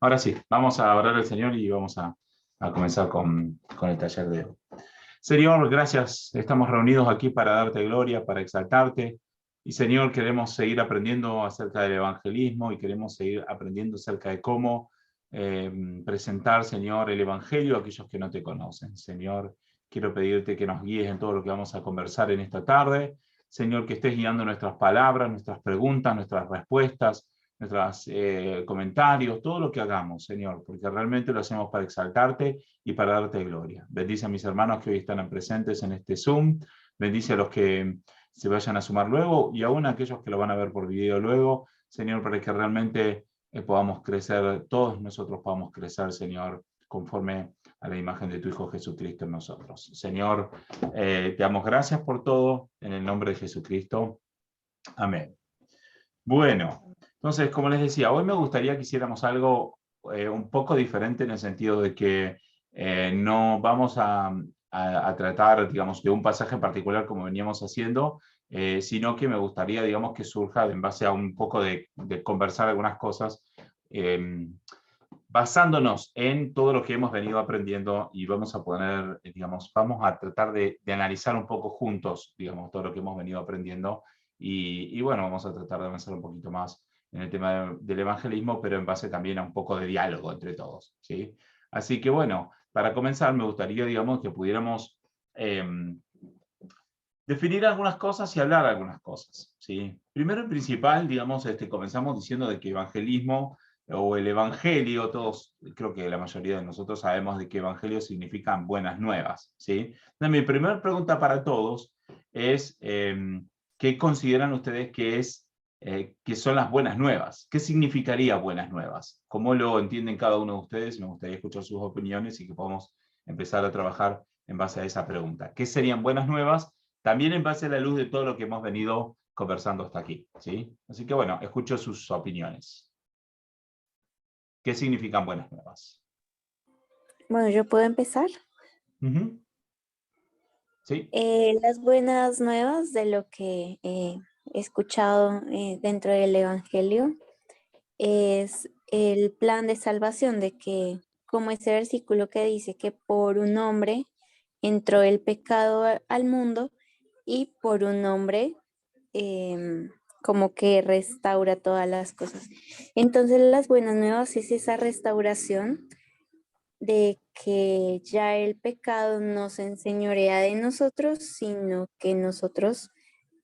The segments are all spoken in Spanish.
Ahora sí, vamos a orar al Señor y vamos a comenzar con el taller de hoy. Señor, gracias. Estamos reunidos aquí para darte gloria, para exaltarte. Y Señor, queremos seguir aprendiendo acerca del evangelismo y queremos seguir aprendiendo acerca de cómo presentar, Señor, el evangelio a aquellos que no te conocen. Señor, quiero pedirte que nos guíes en todo lo que vamos a conversar en esta tarde. Señor, que estés guiando nuestras palabras, nuestras preguntas, nuestras respuestas, nuestros comentarios, todo lo que hagamos, Señor, porque realmente lo hacemos para exaltarte y para darte gloria. Bendice a mis hermanos que hoy están presentes en este Zoom, bendice a los que se vayan a sumar luego y aún a aquellos que lo van a ver por video luego, Señor, para que realmente podamos crecer, todos nosotros podamos crecer, Señor, conforme a la imagen de tu Hijo Jesucristo en nosotros. Señor, te damos gracias por todo, en el nombre de Jesucristo. Amén. Bueno, entonces, como les decía, hoy me gustaría que hiciéramos algo un poco diferente en el sentido de que no vamos a tratar, digamos, de un pasaje en particular como veníamos haciendo, sino que me gustaría, digamos, que surja en base a un poco de conversar algunas cosas, basándonos en todo lo que hemos venido aprendiendo y vamos a poner, digamos, vamos a tratar de analizar un poco juntos, digamos, todo lo que hemos venido aprendiendo y bueno, vamos a tratar de avanzar un poquito más en el tema del evangelismo, pero en base también a un poco de diálogo entre todos, ¿sí? Así que bueno, para comenzar me gustaría, digamos, que pudiéramos definir algunas cosas y hablar algunas cosas, ¿sí? Primero y principal, digamos, comenzamos diciendo de que evangelismo o el evangelio, todos, creo que la mayoría de nosotros sabemos de que evangelio significan buenas nuevas, ¿sí? Entonces, mi primera pregunta para todos es, ¿qué consideran ustedes que son las buenas nuevas? ¿Qué significaría buenas nuevas? ¿Cómo lo entienden cada uno de ustedes? Me gustaría escuchar sus opiniones y que podamos empezar a trabajar en base a esa pregunta. ¿Qué serían buenas nuevas? También en base a la luz de todo lo que hemos venido conversando hasta aquí, ¿sí? Así que bueno, escucho sus opiniones. ¿Qué significan buenas nuevas? Bueno, yo puedo empezar. ¿Sí? Las buenas nuevas de lo que he escuchado dentro del Evangelio es el plan de salvación, de que, como ese versículo que dice que por un hombre entró el pecado al mundo y por un hombre como que restaura todas las cosas. Entonces las buenas nuevas es esa restauración de que ya el pecado no se enseñorea de nosotros, sino que nosotros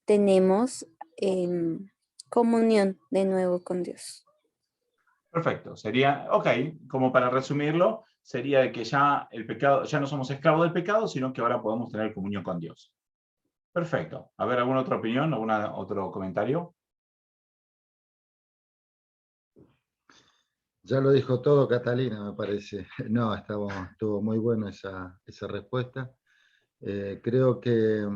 tenemos comunión de nuevo con Dios. Perfecto. Sería, ok, como para resumirlo, sería de que ya el pecado, ya no somos esclavos del pecado, sino que ahora podemos tener comunión con Dios. Perfecto. A ver, ¿alguna otra opinión? ¿Algún otro comentario? Ya lo dijo todo Catalina, me parece. No, estuvo muy buena esa respuesta. Creo que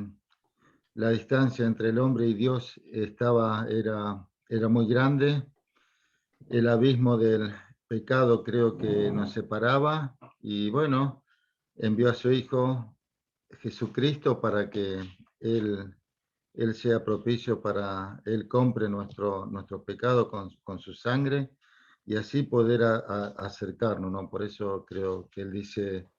la distancia entre el hombre y Dios era muy grande. El abismo del pecado creo que nos separaba y bueno, envió a su Hijo Jesucristo para que Él, él sea propicio para, Él compre nuestro pecado con su sangre y así poder acercarnos, ¿no? Por eso creo que Él dice,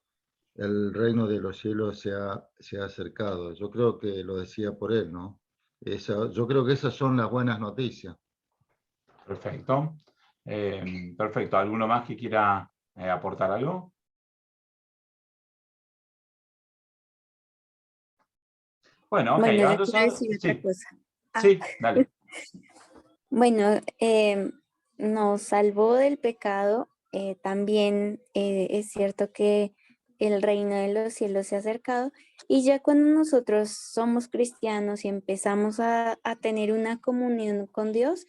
el reino de los cielos se ha acercado. Yo creo que lo decía por Él, ¿no? Yo creo que esas son las buenas noticias. Perfecto. Perfecto. ¿Alguno más que quiera aportar algo? Bueno, ok. Bueno, yo quiero Entonces, decir otra sí, cosa. sí, dale. Bueno, nos salvó del pecado. También es cierto que el reino de los cielos se ha acercado y ya cuando nosotros somos cristianos y empezamos a tener una comunión con Dios,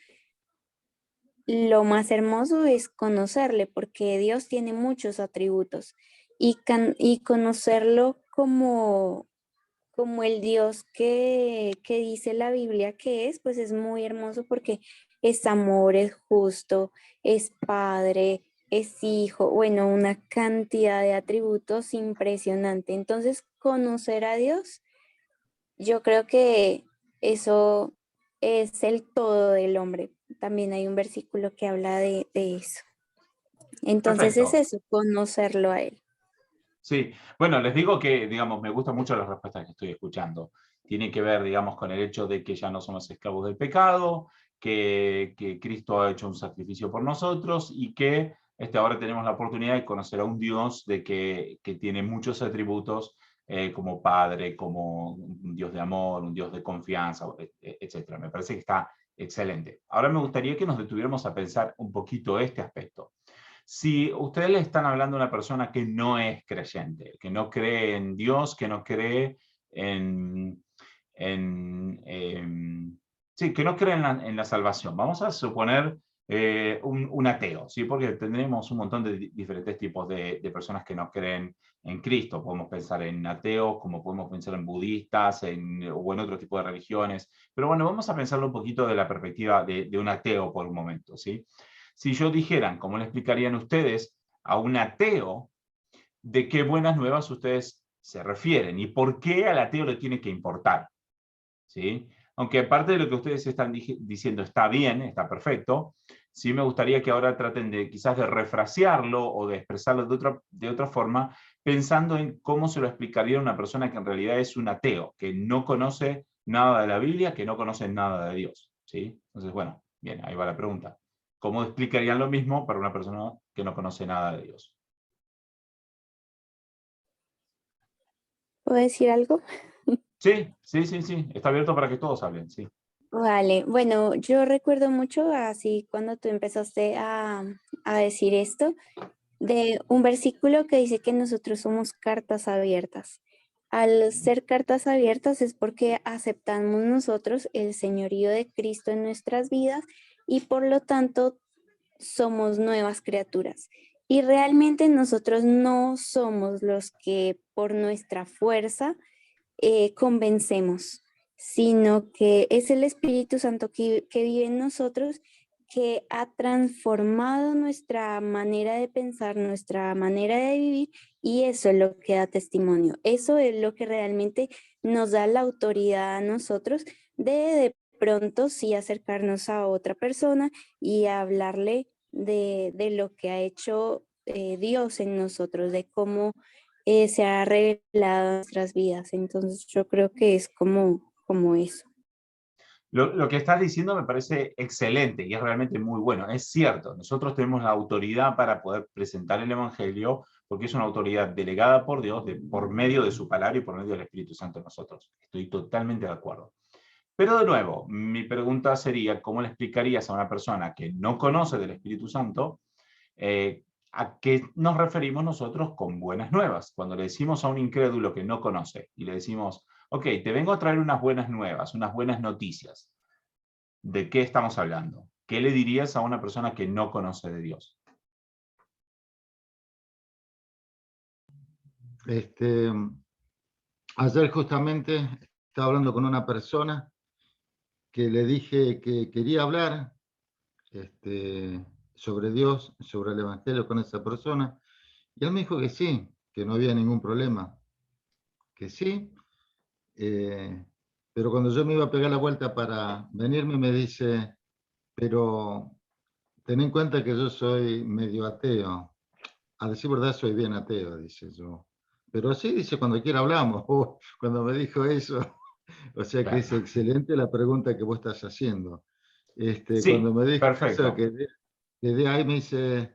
lo más hermoso es conocerle porque Dios tiene muchos atributos y conocerlo como el Dios que dice la Biblia que es, pues es muy hermoso porque es amor, es justo, es padre, es hijo, bueno, una cantidad de atributos impresionante. Entonces, conocer a Dios, yo creo que eso es el todo del hombre. También hay un versículo que habla de eso. Entonces es Perfecto. eso, conocerlo a Él. Sí, bueno, les digo que, digamos, me gustan mucho las respuestas que estoy escuchando. Tiene que ver, digamos, con el hecho de que ya no somos esclavos del pecado, que Cristo ha hecho un sacrificio por nosotros y que ahora tenemos la oportunidad de conocer a un Dios que tiene muchos atributos como Padre, como un Dios de amor, un Dios de confianza, etc. Me parece que está excelente. Ahora me gustaría que nos detuviéramos a pensar un poquito este aspecto. Si ustedes le están hablando a una persona que no es creyente, que no cree en Dios, que no cree en, sí, que no cree en la salvación. Vamos a suponer un ateo, ¿sí? Porque tenemos un montón de diferentes tipos de personas que no creen en Cristo. Podemos pensar en ateos, como podemos pensar en budistas, o en otro tipo de religiones. Pero bueno, vamos a pensarlo un poquito de la perspectiva de un ateo por un momento, ¿sí? Si yo dijeran, ¿cómo le explicarían ustedes a un ateo de qué buenas nuevas ustedes se refieren y por qué al ateo le tiene que importar? ¿Sí? Aunque parte de lo que ustedes están diciendo está bien, está perfecto, sí me gustaría que ahora traten de quizás de refrasearlo o de expresarlo de otra forma, pensando en cómo se lo explicaría a una persona que en realidad es un ateo, que no conoce nada de la Biblia, que no conoce nada de Dios. ¿Sí? Entonces, bueno, bien, ahí va la pregunta. ¿Cómo explicarían lo mismo para una persona que no conoce nada de Dios? ¿Puedo decir algo? Sí, sí, sí, sí. Está abierto para que todos hablen, sí. Vale, bueno, yo recuerdo mucho así cuando tú empezaste a decir esto, de un versículo que dice que nosotros somos cartas abiertas. Al ser cartas abiertas es porque aceptamos nosotros el señorío de Cristo en nuestras vidas y por lo tanto somos nuevas criaturas. Y realmente nosotros no somos los que por nuestra fuerza convencemos, sino que es el Espíritu Santo que vive en nosotros, que ha transformado nuestra manera de pensar, nuestra manera de vivir, y eso es lo que da testimonio. Eso es lo que realmente nos da la autoridad a nosotros de pronto sí acercarnos a otra persona y hablarle de lo que ha hecho Dios en nosotros, de cómo se ha revelado en nuestras vidas. Entonces yo creo que es como eso. Lo que estás diciendo me parece excelente y es realmente muy bueno. Es cierto, nosotros tenemos la autoridad para poder presentar el Evangelio porque es una autoridad delegada por Dios por medio de su palabra y por medio del Espíritu Santo en nosotros. Estoy totalmente de acuerdo. Pero de nuevo, mi pregunta sería, ¿cómo le explicarías a una persona que no conoce del Espíritu Santo a qué nos referimos nosotros con buenas nuevas? Cuando le decimos a un incrédulo que no conoce y le decimos, ok, te vengo a traer unas buenas nuevas, unas buenas noticias. ¿De qué estamos hablando? ¿Qué le dirías a una persona que no conoce de Dios? Ayer justamente estaba hablando con una persona que le dije que quería hablar sobre Dios, sobre el Evangelio con esa persona, y él me dijo que sí, que no había ningún problema, que sí, pero cuando yo me iba a pegar la vuelta para venirme me dice, pero ten en cuenta que yo soy medio ateo. A decir verdad, soy bien ateo, dice yo. Pero sí, dice, cuando quiera hablamos. Cuando me dijo eso, o sea que es Claro. excelente la pregunta que vos estás haciendo. Cuando Sí, me dijo eso, perfecto. que de ahí me dice,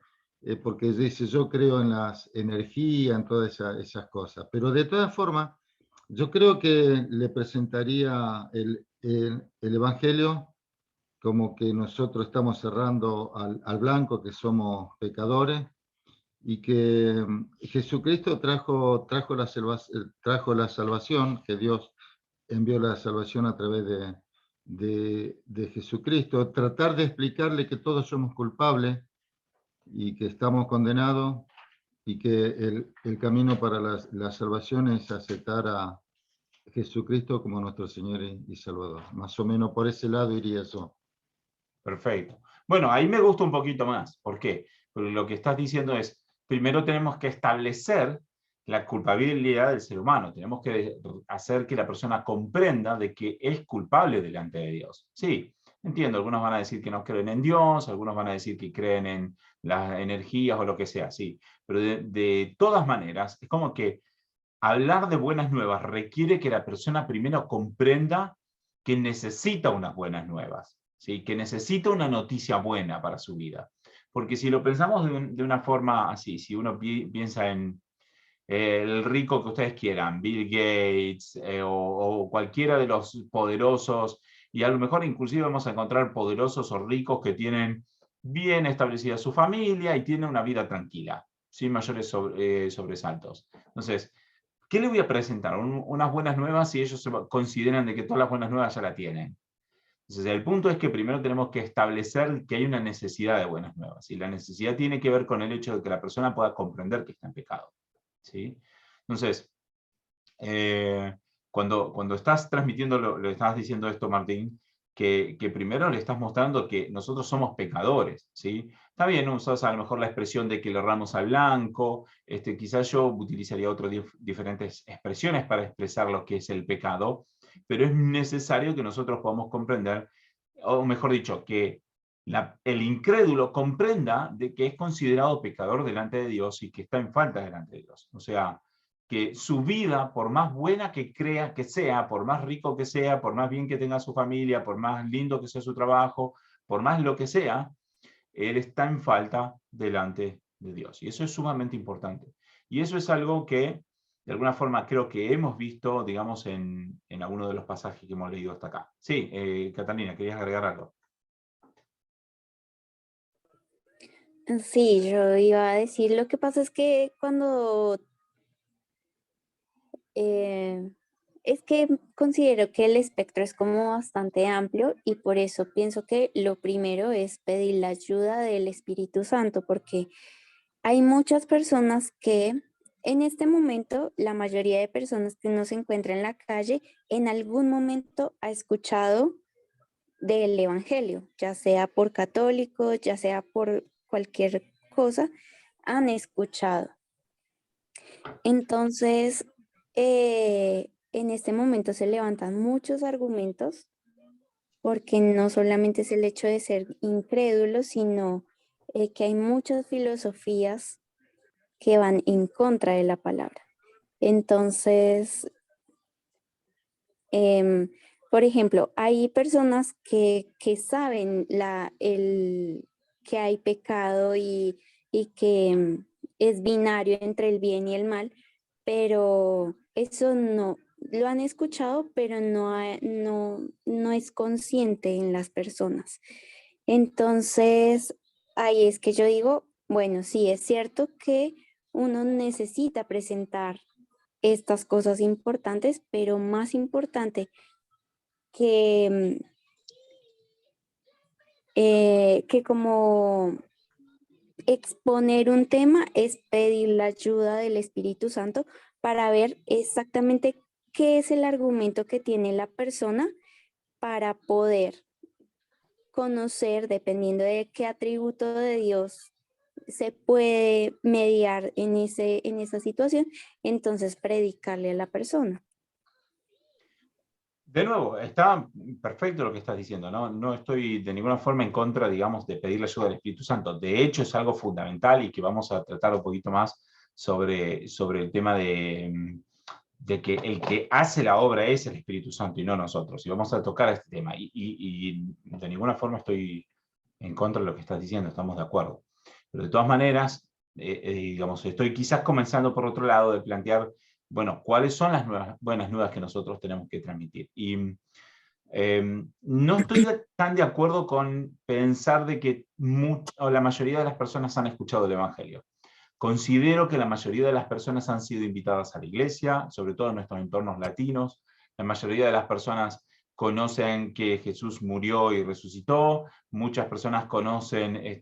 porque dice, yo creo en las energías, en todas esas cosas. Pero de todas formas, yo creo que le presentaría el Evangelio como que nosotros estamos cerrando al blanco, que somos pecadores, y que Jesucristo trajo la salvación, que Dios envió la salvación a través de Jesucristo. Tratar de explicarle que todos somos culpables y que estamos condenados y que el camino para la salvación es aceptar a Jesucristo como nuestro Señor y Salvador. Más o menos por ese lado iría yo. Perfecto. Bueno, ahí me gusta un poquito más. ¿Por qué? Porque lo que estás diciendo es, primero tenemos que establecer la culpabilidad del ser humano. Tenemos que hacer que la persona comprenda de que es culpable delante de Dios. Sí, Entiendo, algunos van a decir que no creen en Dios, algunos van a decir que creen en las energías o lo que sea, sí. Pero de todas maneras, es como que hablar de buenas nuevas requiere que la persona primero comprenda que necesita unas buenas nuevas, ¿sí? Que necesita una noticia buena para su vida. Porque si lo pensamos de una forma así, si uno piensa en el rico que ustedes quieran, Bill Gates o cualquiera de los poderosos, y a lo mejor inclusive vamos a encontrar poderosos o ricos que tienen bien establecida su familia y tienen una vida tranquila, sin mayores sobresaltos. Entonces, ¿qué le voy a presentar? Unas buenas nuevas si ellos consideran de que todas las buenas nuevas ya la tienen. Entonces, el punto es que primero tenemos que establecer que hay una necesidad de buenas nuevas. Y la necesidad tiene que ver con el hecho de que la persona pueda comprender que está en pecado. ¿Sí? Entonces, cuando estás transmitiendo, lo estabas diciendo esto, Martín, que primero le estás mostrando que nosotros somos pecadores, ¿sí? Está bien, usas a lo mejor la expresión de que le erramos al blanco, quizás yo utilizaría otras diferentes expresiones para expresar lo que es el pecado, pero es necesario que nosotros podamos comprender, o mejor dicho, que el incrédulo comprenda de que es considerado pecador delante de Dios y que está en falta delante de Dios. O sea, que su vida, por más buena que crea que sea, por más rico que sea, por más bien que tenga su familia, por más lindo que sea su trabajo, por más lo que sea, él está en falta delante de Dios. Y eso es sumamente importante. Y eso es algo que, de alguna forma, creo que hemos visto, digamos, en alguno de los pasajes que hemos leído hasta acá. Sí, Catalina, ¿querías agregar algo? Sí, yo iba a decir, lo que pasa es que cuando es que considero que el espectro es como bastante amplio y por eso pienso que lo primero es pedir la ayuda del Espíritu Santo, porque hay muchas personas que en este momento, la mayoría de personas que uno se encuentra en la calle, en algún momento ha escuchado del Evangelio, ya sea por católicos, ya sea por cualquier cosa, han escuchado. Entonces, en este momento se levantan muchos argumentos porque no solamente es el hecho de ser incrédulo, sino que hay muchas filosofías que van en contra de la palabra. Entonces, por ejemplo, hay personas que saben que hay pecado y que es binario entre el bien y el mal, pero eso no, lo han escuchado, pero no es consciente en las personas. Entonces, ahí es que yo digo, bueno, sí, es cierto que uno necesita presentar estas cosas importantes, pero más importante que, que como exponer un tema es pedir la ayuda del Espíritu Santo para ver exactamente qué es el argumento que tiene la persona para poder conocer, dependiendo de qué atributo de Dios se puede mediar en esa situación, entonces predicarle a la persona. De nuevo, está perfecto lo que estás diciendo, ¿no? No estoy de ninguna forma en contra, digamos, de pedir la ayuda del Espíritu Santo. De hecho, es algo fundamental y que vamos a tratar un poquito más sobre el tema de que el que hace la obra es el Espíritu Santo y no nosotros. Y vamos a tocar este tema. Y de ninguna forma estoy en contra de lo que estás diciendo, estamos de acuerdo. Pero de todas maneras, digamos, estoy quizás comenzando por otro lado de plantear, bueno, ¿cuáles son las buenas nuevas que nosotros tenemos que transmitir? Y no estoy tan de acuerdo con pensar de que la mayoría de las personas han escuchado el Evangelio. Considero que la mayoría de las personas han sido invitadas a la iglesia, sobre todo en nuestros entornos latinos. La mayoría de las personas conocen que Jesús murió y resucitó. Muchas personas conocen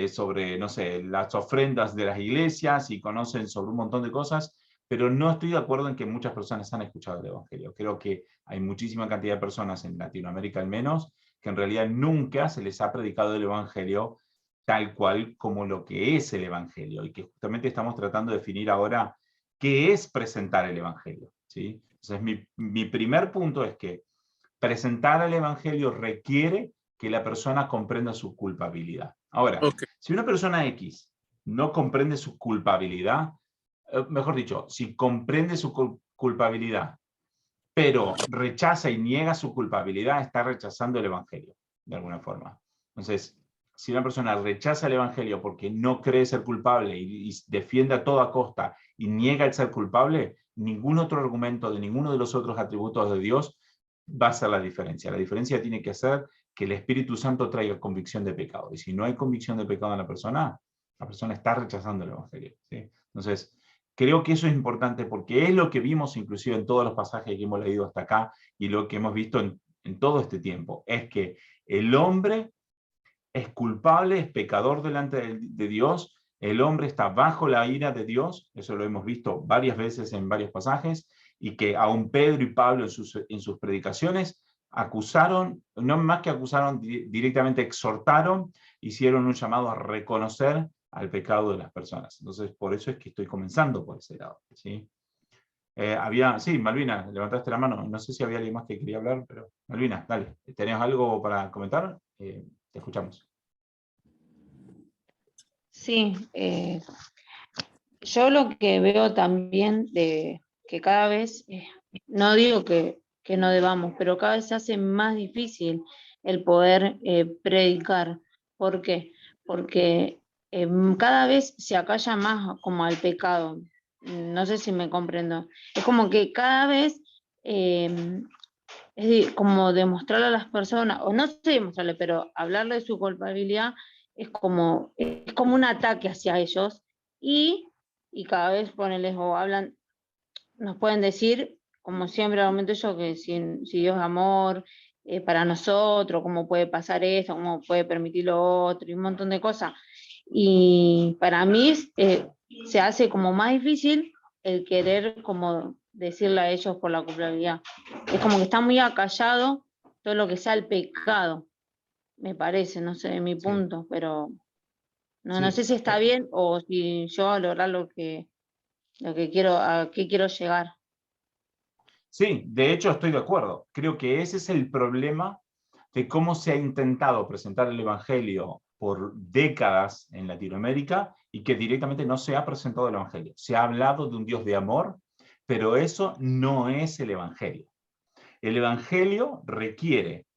sobre, no sé, las ofrendas de las iglesias y conocen sobre un montón de cosas, pero no estoy de acuerdo en que muchas personas han escuchado el Evangelio. Creo que hay muchísima cantidad de personas en Latinoamérica al menos que en realidad nunca se les ha predicado el Evangelio tal cual como lo que es el Evangelio, y que justamente estamos tratando de definir ahora qué es presentar el Evangelio, ¿sí? Entonces, mi primer punto es que presentar el evangelio requiere que la persona comprenda su culpabilidad. Ahora, si una persona X no comprende su culpabilidad, mejor dicho, si comprende su culpabilidad, pero rechaza y niega su culpabilidad, está rechazando el evangelio, de alguna forma. Entonces, si una persona rechaza el evangelio porque no cree ser culpable y defiende a toda costa y niega el ser culpable, ningún otro argumento de ninguno de los otros atributos de Dios va a ser la diferencia. La diferencia tiene que ser que el Espíritu Santo traiga convicción de pecado. Y si no hay convicción de pecado en la persona está rechazando el evangelio, ¿sí? Entonces, creo que eso es importante porque es lo que vimos inclusive en todos los pasajes que hemos leído hasta acá y lo que hemos visto en todo este tiempo. Es que el hombre es culpable, es pecador delante de Dios, el hombre está bajo la ira de Dios, eso lo hemos visto varias veces en varios pasajes, y que aún Pedro y Pablo en sus predicaciones acusaron, no más que acusaron, directamente exhortaron, hicieron un llamado a reconocer al pecado de las personas. Entonces, por eso es que estoy comenzando por ese lado, ¿sí? Sí, Malvina, levantaste la mano. No sé si había alguien más que quería hablar, pero Malvina, dale. ¿Tenés algo para comentar? Te escuchamos. Sí, yo lo que veo también de que cada vez, no digo que no debamos, pero cada vez se hace más difícil el poder predicar. ¿Por qué? Porque cada vez se acalla más como al pecado. No sé si me comprendo. Es como que cada vez como demostrarle a las personas, o no sé demostrarle, pero hablarle de su culpabilidad es como un ataque hacia ellos, y cada vez ponerles o hablan, nos pueden decir, como siempre argumento yo, que si Dios es amor para nosotros, cómo puede pasar esto, cómo puede permitir lo otro, y un montón de cosas. Y para mí se hace como más difícil el querer como decirle a ellos por la culpabilidad. Es como que está muy acallado todo lo que sea el pecado, me parece, no sé, de mi punto, pero no sé si está bien o si yo a lograr lo que quiero, a qué quiero llegar. Sí, de hecho estoy de acuerdo. Creo que ese es el problema de cómo se ha intentado presentar el Evangelio por décadas en Latinoamérica y que directamente no se ha presentado el Evangelio. Se ha hablado de un Dios de amor, pero eso no es el Evangelio. El Evangelio requiere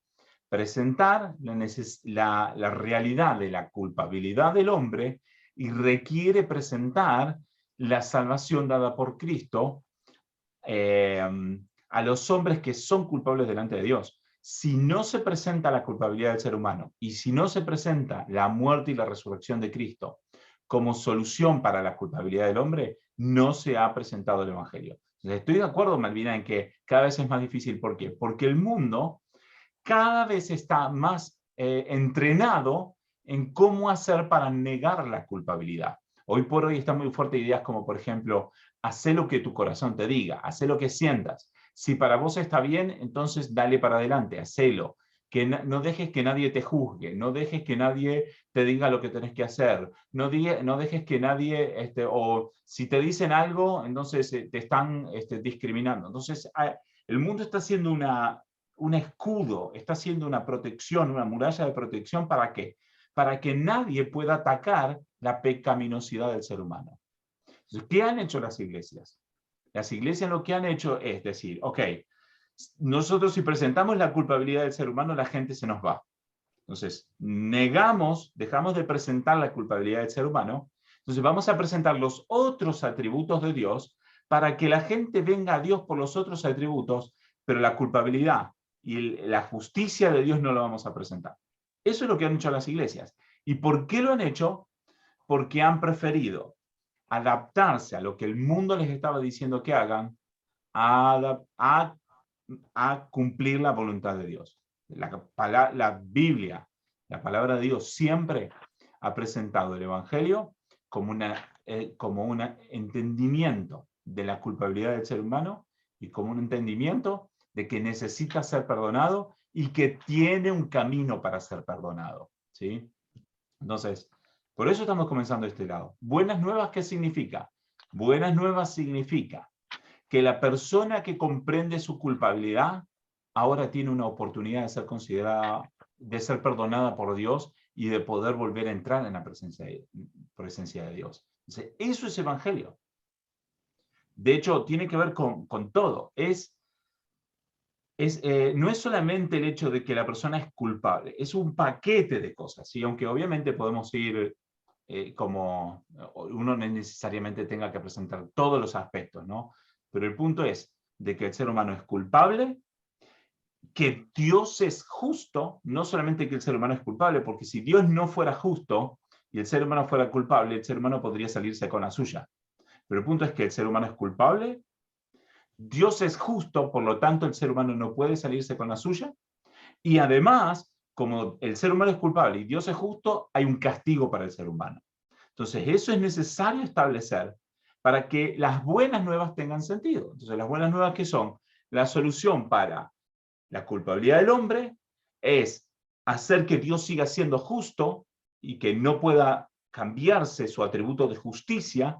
presentar la realidad de la culpabilidad del hombre y requiere presentar la salvación dada por Cristo a los hombres que son culpables delante de Dios. Si no se presenta la culpabilidad del ser humano y si no se presenta la muerte y la resurrección de Cristo como solución para la culpabilidad del hombre, no se ha presentado el Evangelio. Entonces, estoy de acuerdo, Malvina, en que cada vez es más difícil. ¿Por qué? Porque el mundo cada vez está más entrenado en cómo hacer para negar la culpabilidad. Hoy por hoy están muy fuertes ideas como, por ejemplo, haz lo que tu corazón te diga, haz lo que sientas. Si para vos está bien, entonces dale para adelante, hacelo. Que no dejes que nadie te juzgue, no dejes que nadie te diga lo que tenés que hacer, no dejes que nadie, o si te dicen algo, entonces te están discriminando. Entonces, el mundo está haciendo un escudo, está haciendo una protección, una muralla de protección. ¿Para qué? Para que nadie pueda atacar la pecaminosidad del ser humano. Entonces, ¿qué han hecho las iglesias? Las iglesias lo que han hecho es decir, ok, nosotros si presentamos la culpabilidad del ser humano, la gente se nos va. Entonces, dejamos de presentar la culpabilidad del ser humano, entonces vamos a presentar los otros atributos de Dios para que la gente venga a Dios por los otros atributos, pero la culpabilidad y la justicia de Dios no lo vamos a presentar. Eso es lo que han hecho las iglesias. ¿Y por qué lo han hecho? Porque han preferido adaptarse a lo que el mundo les estaba diciendo que hagan, a cumplir la voluntad de Dios. La Biblia, la palabra de Dios, siempre ha presentado el Evangelio como un entendimiento de la culpabilidad del ser humano y como un entendimiento de que necesita ser perdonado y que tiene un camino para ser perdonado, ¿sí? Entonces, por eso estamos comenzando este lado. Buenas nuevas, ¿qué significa? Buenas nuevas significa que la persona que comprende su culpabilidad ahora tiene una oportunidad de ser considerada, de ser perdonada por Dios y de poder volver a entrar en la presencia de Dios. Entonces, eso es evangelio. De hecho, tiene que ver con todo. No es solamente el hecho de que la persona es culpable, es un paquete de cosas, ¿sí? Aunque obviamente podemos ir como uno no necesariamente tenga que presentar todos los aspectos, ¿no? Pero el punto es de que el ser humano es culpable, que Dios es justo, no solamente que el ser humano es culpable, porque si Dios no fuera justo y el ser humano fuera culpable, el ser humano podría salirse con la suya. Pero el punto es que el ser humano es culpable, Dios es justo, por lo tanto el ser humano no puede salirse con la suya, y además, como el ser humano es culpable y Dios es justo, hay un castigo para el ser humano. Entonces, eso es necesario establecer para que las buenas nuevas tengan sentido. Entonces, las buenas nuevas, ¿qué son? La solución para la culpabilidad del hombre es hacer que Dios siga siendo justo y que no pueda cambiarse su atributo de justicia,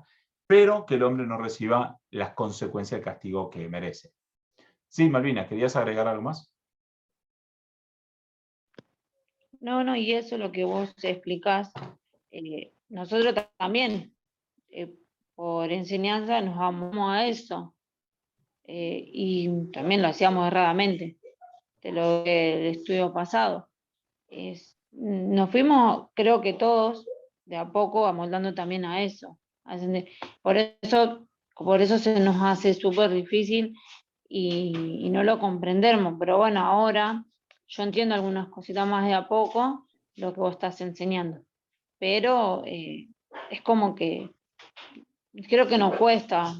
pero que el hombre no reciba las consecuencias del castigo que merece. Sí, Malvina, ¿querías agregar algo más? No, y eso es lo que vos explicás. Nosotros también, por enseñanza, nos vamos a eso. Y también lo hacíamos erradamente, de lo del estudio pasado. Nos fuimos, creo que todos, de a poco, amoldando también a eso. Por eso se nos hace súper difícil y no lo comprendemos. Pero bueno, ahora yo entiendo algunas cositas más de a poco, lo que vos estás enseñando. Pero es como que creo que nos cuesta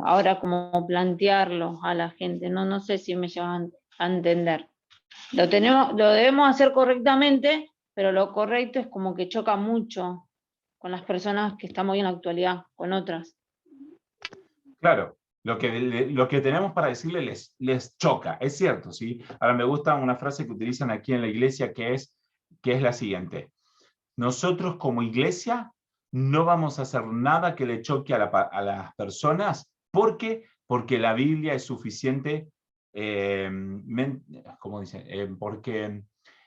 ahora como plantearlo a la gente. No sé si me llevan a entender. Lo debemos hacer correctamente, pero lo correcto es como que choca mucho con las personas que estamos hoy en la actualidad, con otras. Claro, lo que tenemos para decirle les choca, es cierto, ¿sí? Ahora me gusta una frase que utilizan aquí en la iglesia que es la siguiente. Nosotros como iglesia no vamos a hacer nada que le choque a las personas. ¿Por qué? Porque la Biblia es suficiente, ¿cómo dicen? Porque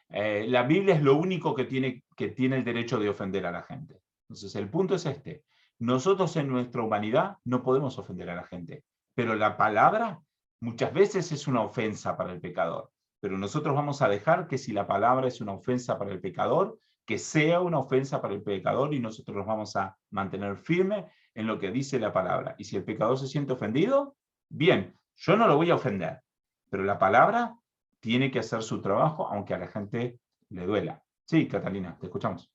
la Biblia es lo único que tiene el derecho de ofender a la gente. Entonces el punto es este. Nosotros en nuestra humanidad no podemos ofender a la gente, pero la palabra muchas veces es una ofensa para el pecador. Pero nosotros vamos a dejar que si la palabra es una ofensa para el pecador, que sea una ofensa para el pecador y nosotros nos vamos a mantener firmes en lo que dice la palabra. Y si el pecador se siente ofendido, bien, yo no lo voy a ofender, pero la palabra tiene que hacer su trabajo aunque a la gente le duela. Sí, Catalina, te escuchamos.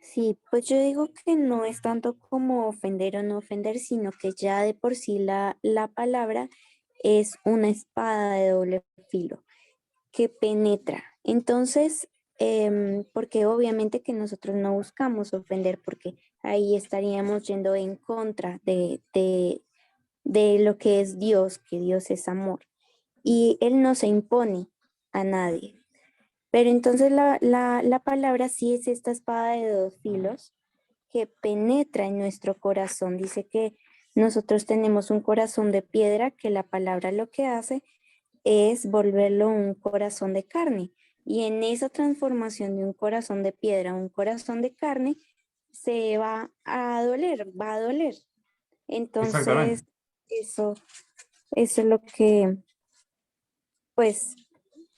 Sí, pues yo digo que no es tanto como ofender o no ofender, sino que ya de por sí la palabra es una espada de doble filo que penetra. Entonces, porque obviamente que nosotros no buscamos ofender, porque ahí estaríamos yendo en contra de lo que es Dios, que Dios es amor. Y Él no se impone a nadie. Pero entonces la palabra sí es esta espada de dos filos que penetra en nuestro corazón. Dice que nosotros tenemos un corazón de piedra, que la palabra lo que hace es volverlo un corazón de carne. Y en esa transformación de un corazón de piedra a un corazón de carne, se va a doler, va a doler. Entonces, eso es lo que, pues,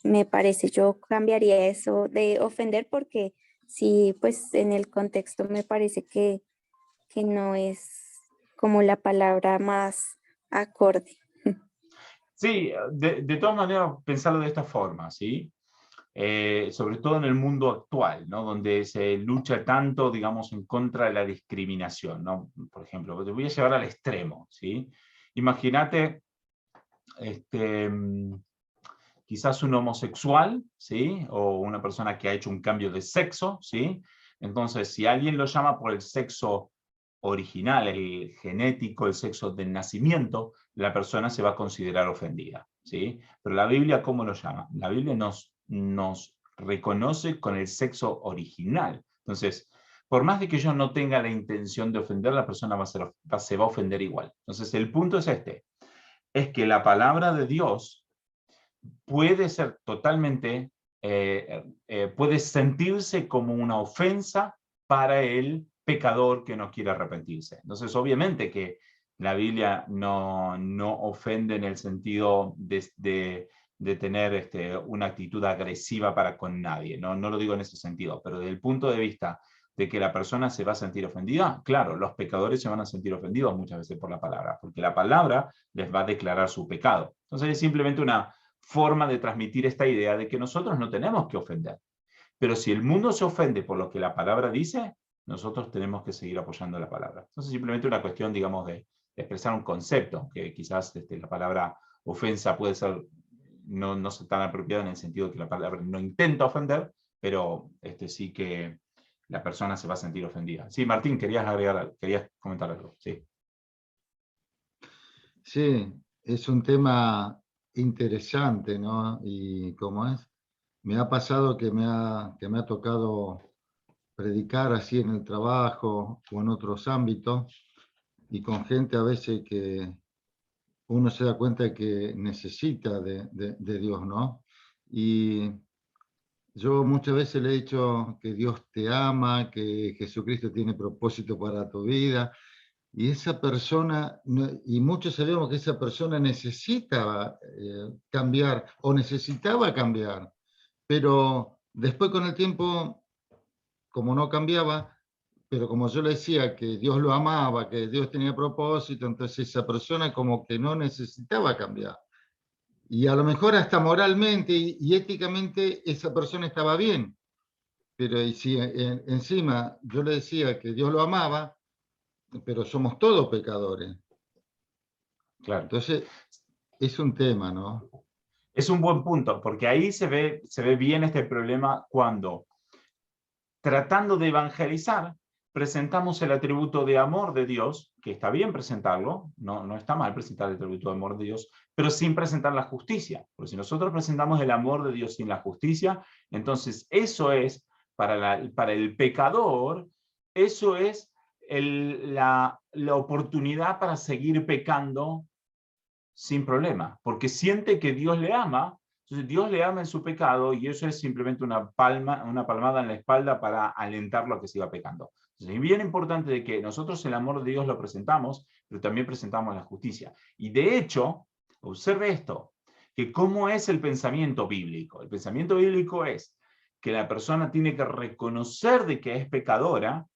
me parece. Yo cambiaría eso de ofender porque sí, pues en el contexto me parece que no es como la palabra más acorde. Sí, de todas maneras, pensarlo de esta forma, ¿sí? Sobre todo en el mundo actual, ¿no? Donde se lucha tanto, digamos, en contra de la discriminación, ¿no? Por ejemplo, te voy a llevar al extremo, ¿sí? Imagínate, quizás un homosexual, ¿sí? O una persona que ha hecho un cambio de sexo, ¿sí? Entonces, si alguien lo llama por el sexo original, el genético, el sexo del nacimiento, la persona se va a considerar ofendida, ¿sí? Pero la Biblia, ¿cómo lo llama? La Biblia nos reconoce con el sexo original. Entonces, por más de que yo no tenga la intención de ofender, la persona se va a ofender igual. Entonces, el punto es este. es que la palabra de Dios puede ser totalmente, puede sentirse como una ofensa para el pecador que no quiere arrepentirse. Entonces, obviamente que la Biblia no ofende en el sentido de tener una actitud agresiva para con nadie, no lo digo en ese sentido, pero desde el punto de vista de que la persona se va a sentir ofendida, claro, los pecadores se van a sentir ofendidos muchas veces por la palabra, porque la palabra les va a declarar su pecado. Entonces es simplemente una forma de transmitir esta idea de que nosotros no tenemos que ofender. Pero si el mundo se ofende por lo que la palabra dice, nosotros tenemos que seguir apoyando la palabra. Entonces simplemente una cuestión, digamos, de expresar un concepto, que quizás la palabra ofensa puede ser no ser tan apropiada en el sentido de que la palabra no intenta ofender, pero sí que la persona se va a sentir ofendida. Sí, Martín, querías comentar algo. Sí. Sí, es un tema interesante, ¿no? Y cómo es, me ha pasado que me ha tocado predicar así en el trabajo o en otros ámbitos y con gente a veces que uno se da cuenta de que necesita de Dios, ¿no? Y yo muchas veces le he dicho que Dios te ama, que Jesucristo tiene propósito para tu vida, y esa persona, y muchos sabemos que esa persona necesita cambiar o necesitaba cambiar, pero después con el tiempo, como no cambiaba, pero como yo le decía que Dios lo amaba, que Dios tenía propósito, entonces esa persona como que no necesitaba cambiar. Y a lo mejor hasta moralmente y éticamente esa persona estaba bien, pero y si encima yo le decía que Dios lo amaba, pero somos todos pecadores. Claro. Entonces, es un tema, ¿no? Es un buen punto, porque ahí se ve bien este problema cuando, tratando de evangelizar, presentamos el atributo de amor de Dios, que está bien presentarlo, no está mal presentar el atributo de amor de Dios, pero sin presentar la justicia. Porque si nosotros presentamos el amor de Dios sin la justicia, entonces eso es, para el pecador, eso es la oportunidad para seguir pecando sin problema, porque siente que Dios le ama. Entonces Dios le ama en su pecado y eso es simplemente una palmada en la espalda para alentarlo a que siga pecando. Entonces es bien importante de que nosotros el amor de Dios lo presentamos, pero también presentamos la justicia. Y de hecho, observe esto, que cómo es el pensamiento bíblico. El pensamiento bíblico es que la persona tiene que reconocer de que es pecadora,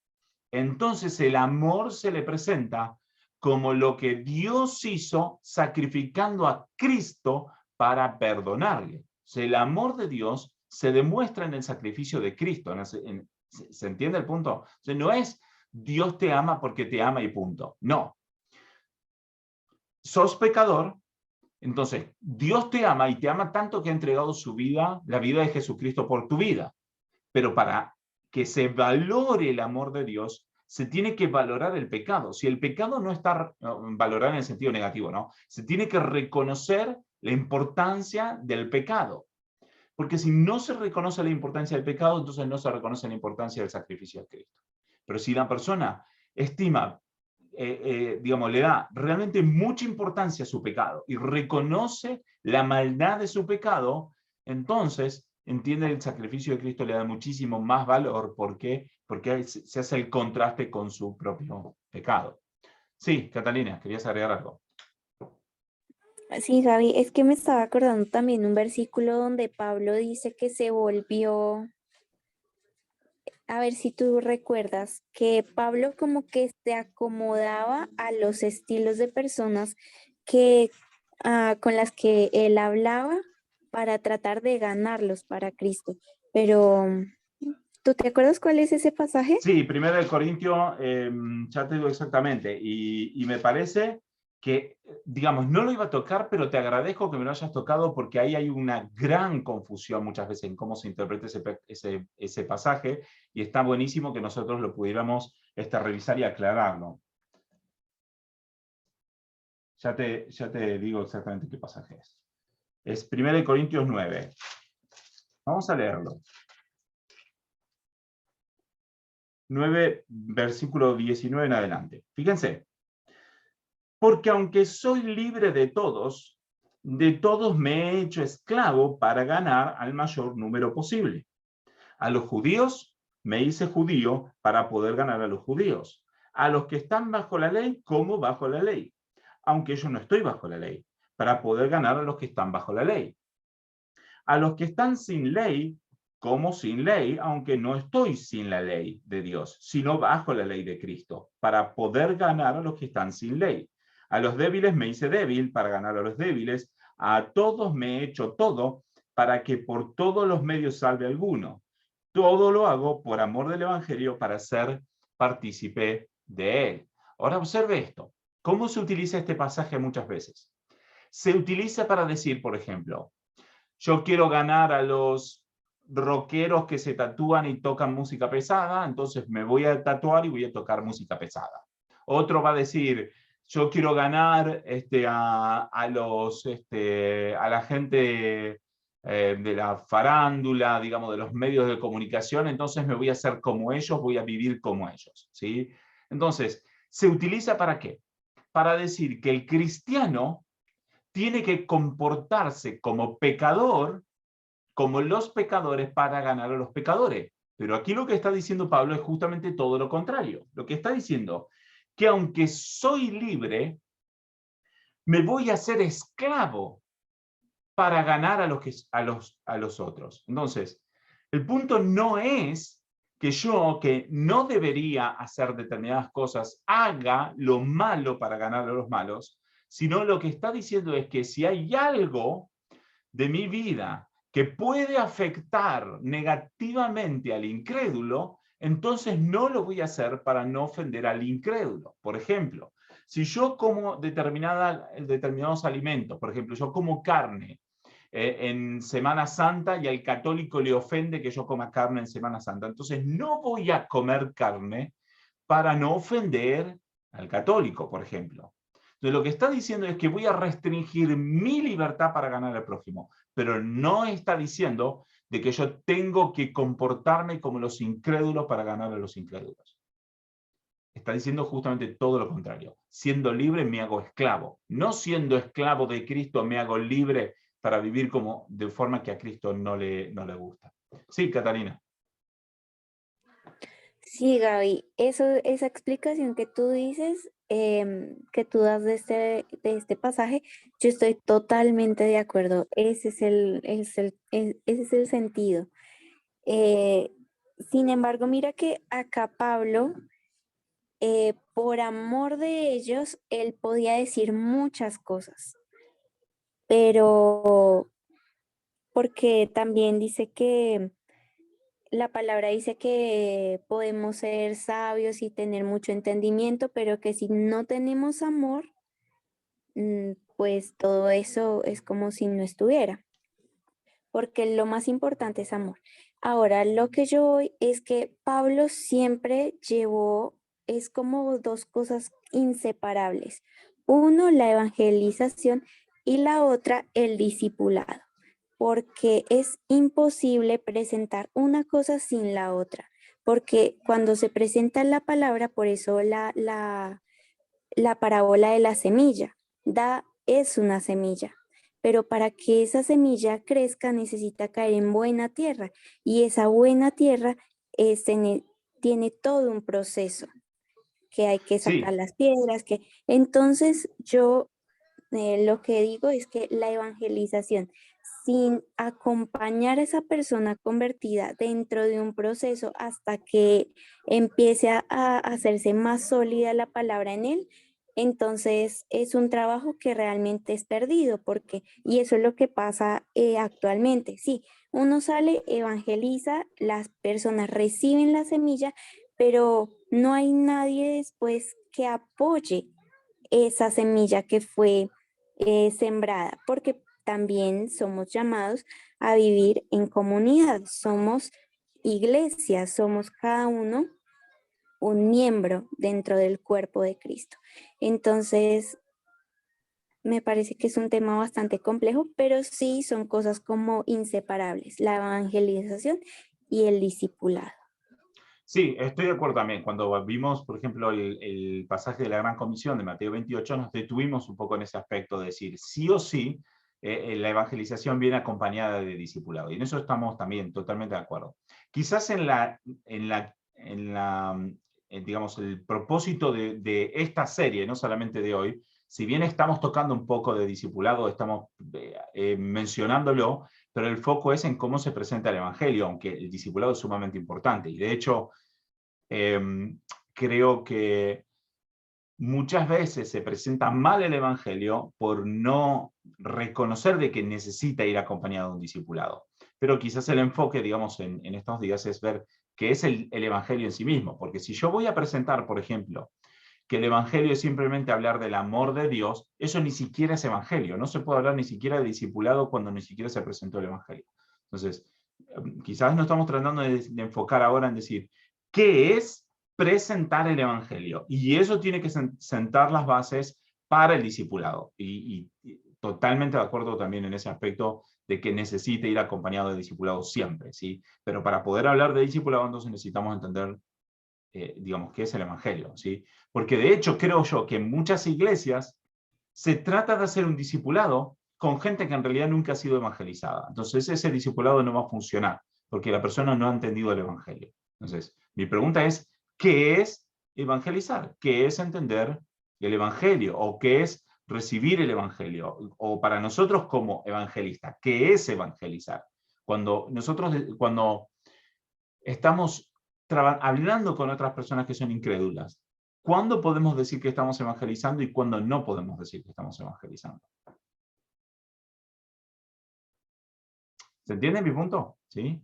entonces el amor se le presenta como lo que Dios hizo sacrificando a Cristo para perdonarle. O sea, el amor de Dios se demuestra en el sacrificio de Cristo. ¿Se entiende el punto? O sea, no es Dios te ama porque te ama y punto. No. Sos pecador, entonces Dios te ama y te ama tanto que ha entregado su vida, la vida de Jesucristo por tu vida. Pero para que se valore el amor de Dios, se tiene que valorar el pecado. Si el pecado no está valorado en el sentido negativo, ¿no? Se tiene que reconocer la importancia del pecado. Porque si no se reconoce la importancia del pecado, entonces no se reconoce la importancia del sacrificio de Cristo. Pero si la persona estima, digamos, le da realmente mucha importancia a su pecado y reconoce la maldad de su pecado, entonces entiende que el sacrificio de Cristo le da muchísimo más valor. ¿Por qué? Porque se hace el contraste con su propio pecado. Sí, Catalina, ¿querías agregar algo? Sí, Javi, es que me estaba acordando también un versículo donde Pablo dice que se volvió, a ver si tú recuerdas, que Pablo como que se acomodaba a los estilos de personas que con las que él hablaba para tratar de ganarlos para Cristo. Pero, ¿tú te acuerdas cuál es ese pasaje? Sí, 1 Corintios, ya te digo exactamente, y me parece que, digamos, no lo iba a tocar, pero te agradezco que me lo hayas tocado porque ahí hay una gran confusión muchas veces en cómo se interpreta ese pasaje y está buenísimo que nosotros lo pudiéramos revisar y aclararlo. Ya te digo exactamente qué pasaje es. Es 1 Corintios 9. Vamos a leerlo. 9, versículo 19 en adelante. Fíjense. Porque aunque soy libre de todos me he hecho esclavo para ganar al mayor número posible. A los judíos me hice judío para poder ganar a los judíos. A los que están bajo la ley, como bajo la ley, aunque yo no estoy bajo la ley, para poder ganar a los que están bajo la ley. A los que están sin ley, como sin ley, aunque no estoy sin la ley de Dios, sino bajo la ley de Cristo, para poder ganar a los que están sin ley. A los débiles me hice débil para ganar a los débiles. A todos me he hecho todo para que por todos los medios salve alguno. Todo lo hago por amor del Evangelio para ser partícipe de él. Ahora observe esto. ¿Cómo se utiliza este pasaje muchas veces? Se utiliza para decir, por ejemplo, yo quiero ganar a los rockeros que se tatúan y tocan música pesada, entonces me voy a tatuar y voy a tocar música pesada. Otro va a decir, yo quiero ganar a la gente de la farándula, digamos, de los medios de comunicación, entonces me voy a hacer como ellos, voy a vivir como ellos, ¿sí? Entonces, ¿se utiliza para qué? Para decir que el cristiano tiene que comportarse como pecador, como los pecadores, para ganar a los pecadores. Pero aquí lo que está diciendo Pablo es justamente todo lo contrario. Lo que está diciendo, que aunque soy libre, me voy a hacer esclavo para ganar a los otros. Entonces, el punto no es que yo, que no debería hacer determinadas cosas, haga lo malo para ganar a los malos, sino lo que está diciendo es que si hay algo de mi vida que puede afectar negativamente al incrédulo, entonces no lo voy a hacer para no ofender al incrédulo. Por ejemplo, si yo como determinados alimentos, por ejemplo, yo como carne en Semana Santa y al católico le ofende que yo coma carne en Semana Santa, entonces no voy a comer carne para no ofender al católico, por ejemplo. Entonces lo que está diciendo es que voy a restringir mi libertad para ganar al prójimo, pero no está diciendo de que yo tengo que comportarme como los incrédulos para ganar a los incrédulos. Está diciendo justamente todo lo contrario. Siendo libre me hago esclavo. No siendo esclavo de Cristo me hago libre para vivir como de forma que a Cristo no le gusta. Sí, Catalina. Sí, Gaby, esa explicación que tú dices, que tú das de este pasaje, yo estoy totalmente de acuerdo. Ese es el sentido. Eh, Sin embargo, mira que acá Pablo, por amor de ellos, él podía decir muchas cosas, pero porque también dice que la palabra dice que podemos ser sabios y tener mucho entendimiento, pero que si no tenemos amor, pues todo eso es como si no estuviera, porque lo más importante es amor. Ahora, lo que yo voy es que Pablo siempre llevó, es como dos cosas inseparables. Uno, la evangelización y la otra, el discipulado, porque es imposible presentar una cosa sin la otra, porque cuando se presenta la palabra, por eso la parábola de la semilla, es una semilla, pero para que esa semilla crezca necesita caer en buena tierra y esa buena tierra tiene todo un proceso que hay que sacar Sí, las piedras, entonces yo lo que digo es que la evangelización sin acompañar a esa persona convertida dentro de un proceso hasta que empiece a hacerse más sólida la palabra en él, entonces es un trabajo que realmente es perdido, y eso es lo que pasa actualmente. Sí, uno sale, evangeliza, las personas reciben la semilla, pero no hay nadie después que apoye esa semilla que fue sembrada, porque también somos llamados a vivir en comunidad, somos iglesia, somos cada uno un miembro dentro del cuerpo de Cristo. Entonces, me parece que es un tema bastante complejo, pero sí son cosas como inseparables, la evangelización y el discipulado. Sí, estoy de acuerdo también. Cuando vimos, por ejemplo, el pasaje de la Gran Comisión de Mateo 28, nos detuvimos un poco en ese aspecto de decir, sí o sí, la evangelización viene acompañada de discipulado. Y en eso estamos también totalmente de acuerdo. Quizás digamos, el propósito de esta serie, no solamente de hoy, si bien estamos tocando un poco de discipulado, estamos mencionándolo, pero el foco es en cómo se presenta el Evangelio, aunque el discipulado es sumamente importante. Y de hecho, creo que muchas veces se presenta mal el Evangelio por no reconocer de que necesita ir acompañado de un discipulado. Pero quizás el enfoque, digamos, en estos días es ver qué es el Evangelio en sí mismo. Porque si yo voy a presentar, por ejemplo, que el Evangelio es simplemente hablar del amor de Dios, eso ni siquiera es Evangelio. No se puede hablar ni siquiera de discipulado cuando ni siquiera se presentó el Evangelio. Entonces, quizás no estamos tratando de enfocar ahora en decir, ¿qué es presentar el Evangelio? Y eso tiene que sentar las bases para el discipulado. Y totalmente de acuerdo también en ese aspecto de que necesite ir acompañado de discipulado siempre, ¿sí? Pero para poder hablar de discipulado, entonces necesitamos entender digamos, qué es el Evangelio, ¿sí? Porque de hecho creo yo que en muchas iglesias se trata de hacer un discipulado con gente que en realidad nunca ha sido evangelizada. Entonces ese discipulado no va a funcionar, porque la persona no ha entendido el Evangelio. Entonces, mi pregunta es, ¿qué es evangelizar? ¿Qué es entender el Evangelio? ¿O qué es recibir el Evangelio? O para nosotros como evangelistas, ¿qué es evangelizar? Cuando estamos hablando con otras personas que son incrédulas, ¿cuándo podemos decir que estamos evangelizando y cuándo no podemos decir que estamos evangelizando? ¿Se entiende mi punto? ¿Sí?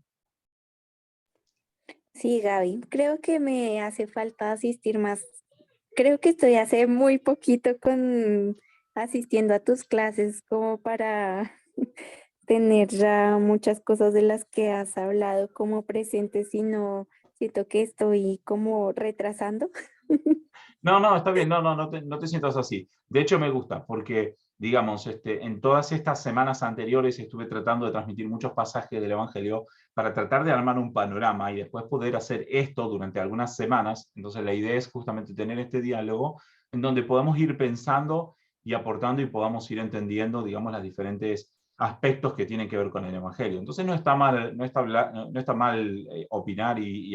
Sí, Gaby, creo que me hace falta asistir más. Creo que estoy hace muy poquito con asistiendo a tus clases como para tener ya muchas cosas de las que has hablado como presentes y no siento que estoy como retrasando. No, está bien, no te sientas así. De hecho, me gusta, porque, digamos, en todas estas semanas anteriores estuve tratando de transmitir muchos pasajes del Evangelio para tratar de armar un panorama y después poder hacer esto durante algunas semanas. Entonces, la idea es justamente tener este diálogo en donde podamos ir pensando y aportando y podamos ir entendiendo, digamos, los diferentes aspectos que tienen que ver con el Evangelio. Entonces, no está mal, no está mal opinar y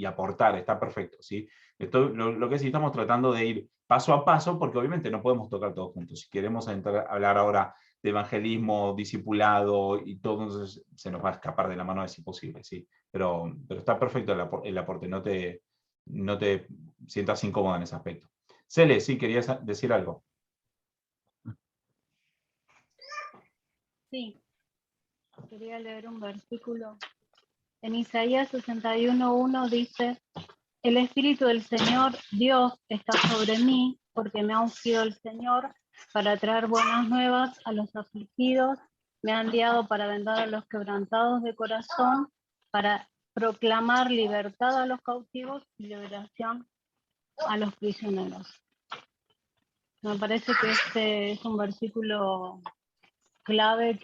aportar, está perfecto, ¿sí? Lo que sí estamos tratando de ir paso a paso, porque obviamente no podemos tocar todos juntos. Si queremos hablar ahora de evangelismo, discipulado y todo, entonces se nos va a escapar de la mano, es imposible, ¿sí? Pero está perfecto el aporte, no te sientas incómoda en ese aspecto. Cele, sí, querías decir algo. Sí, quería leer un versículo. En Isaías 61:1 dice: el Espíritu del Señor Dios está sobre mí, porque me ha ungido el Señor para traer buenas nuevas a los afligidos, me ha enviado para vendar a los quebrantados de corazón, para proclamar libertad a los cautivos y liberación a los prisioneros. Me parece que este es un versículo clave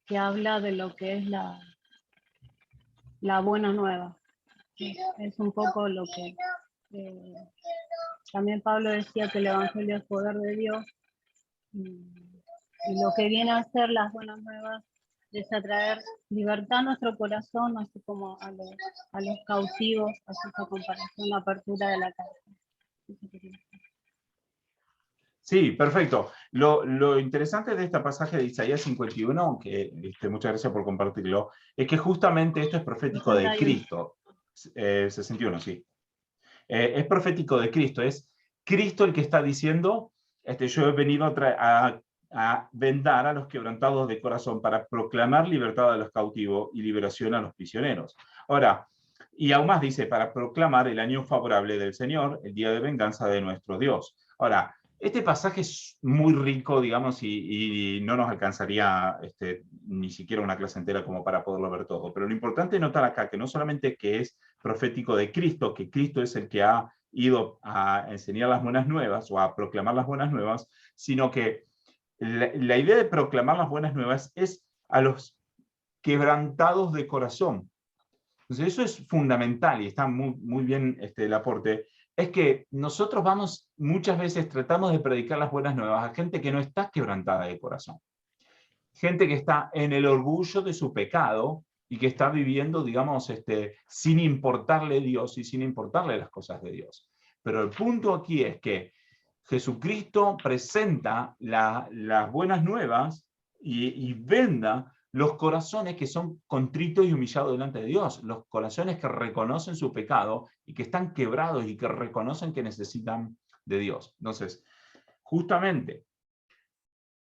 que habla de lo que es la buena nueva. Es un poco lo que también Pablo decía, que el Evangelio es poder de Dios, y lo que viene a hacer las buenas nuevas es atraer libertad a nuestro corazón, así como a los cautivos, así esa comparación, la apertura de la cárcel. Sí, perfecto. Lo interesante de este pasaje de Isaías 51, que muchas gracias por compartirlo, es que justamente esto es profético de Cristo. 61, sí. Es profético de Cristo. Es Cristo el que está diciendo, yo he venido a vendar a los quebrantados de corazón para proclamar libertad a los cautivos y liberación a los prisioneros. Ahora, y aún más dice, para proclamar el año favorable del Señor, el día de venganza de nuestro Dios. Ahora, este pasaje es muy rico, digamos, y no nos alcanzaría ni siquiera una clase entera como para poderlo ver todo. Pero lo importante es notar acá que no solamente que es profético de Cristo, que Cristo es el que ha ido a enseñar las buenas nuevas o a proclamar las buenas nuevas, sino que la idea de proclamar las buenas nuevas es a los quebrantados de corazón. Entonces eso es fundamental y está muy bien el aporte. Es que nosotros muchas veces tratamos de predicar las buenas nuevas a gente que no está quebrantada de corazón. Gente que está en el orgullo de su pecado y que está viviendo, digamos, sin importarle Dios y sin importarle las cosas de Dios. Pero el punto aquí es que Jesucristo presenta las buenas nuevas y venda los corazones que son contritos y humillados delante de Dios, los corazones que reconocen su pecado y que están quebrados y que reconocen que necesitan de Dios. Entonces, justamente,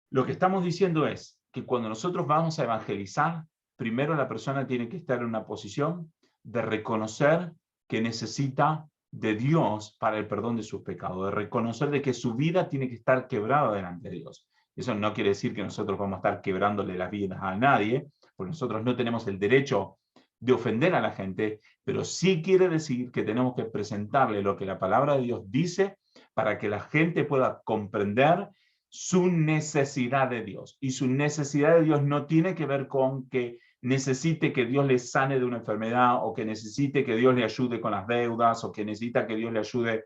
lo que estamos diciendo es que cuando nosotros vamos a evangelizar, primero la persona tiene que estar en una posición de reconocer que necesita de Dios para el perdón de sus pecados, de reconocer de que su vida tiene que estar quebrada delante de Dios. Eso no quiere decir que nosotros vamos a estar quebrándole las vidas a nadie, porque nosotros no tenemos el derecho de ofender a la gente, pero sí quiere decir que tenemos que presentarle lo que la palabra de Dios dice para que la gente pueda comprender su necesidad de Dios. Y su necesidad de Dios no tiene que ver con que necesite que Dios le sane de una enfermedad, o que necesite que Dios le ayude con las deudas, o que necesita que Dios le ayude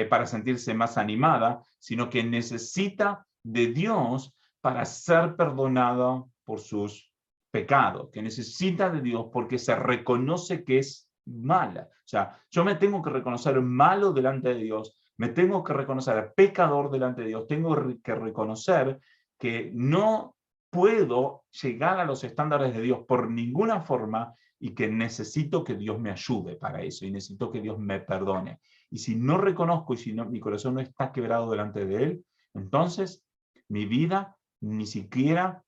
para sentirse más animada, sino que necesita de Dios para ser perdonado por sus pecados, que necesita de Dios porque se reconoce que es mala. O sea, yo me tengo que reconocer malo delante de Dios, me tengo que reconocer pecador delante de Dios, tengo que reconocer que no puedo llegar a los estándares de Dios por ninguna forma y que necesito que Dios me ayude para eso y necesito que Dios me perdone. Y si no reconozco y si no, mi corazón no está quebrado delante de Él, entonces mi vida ni siquiera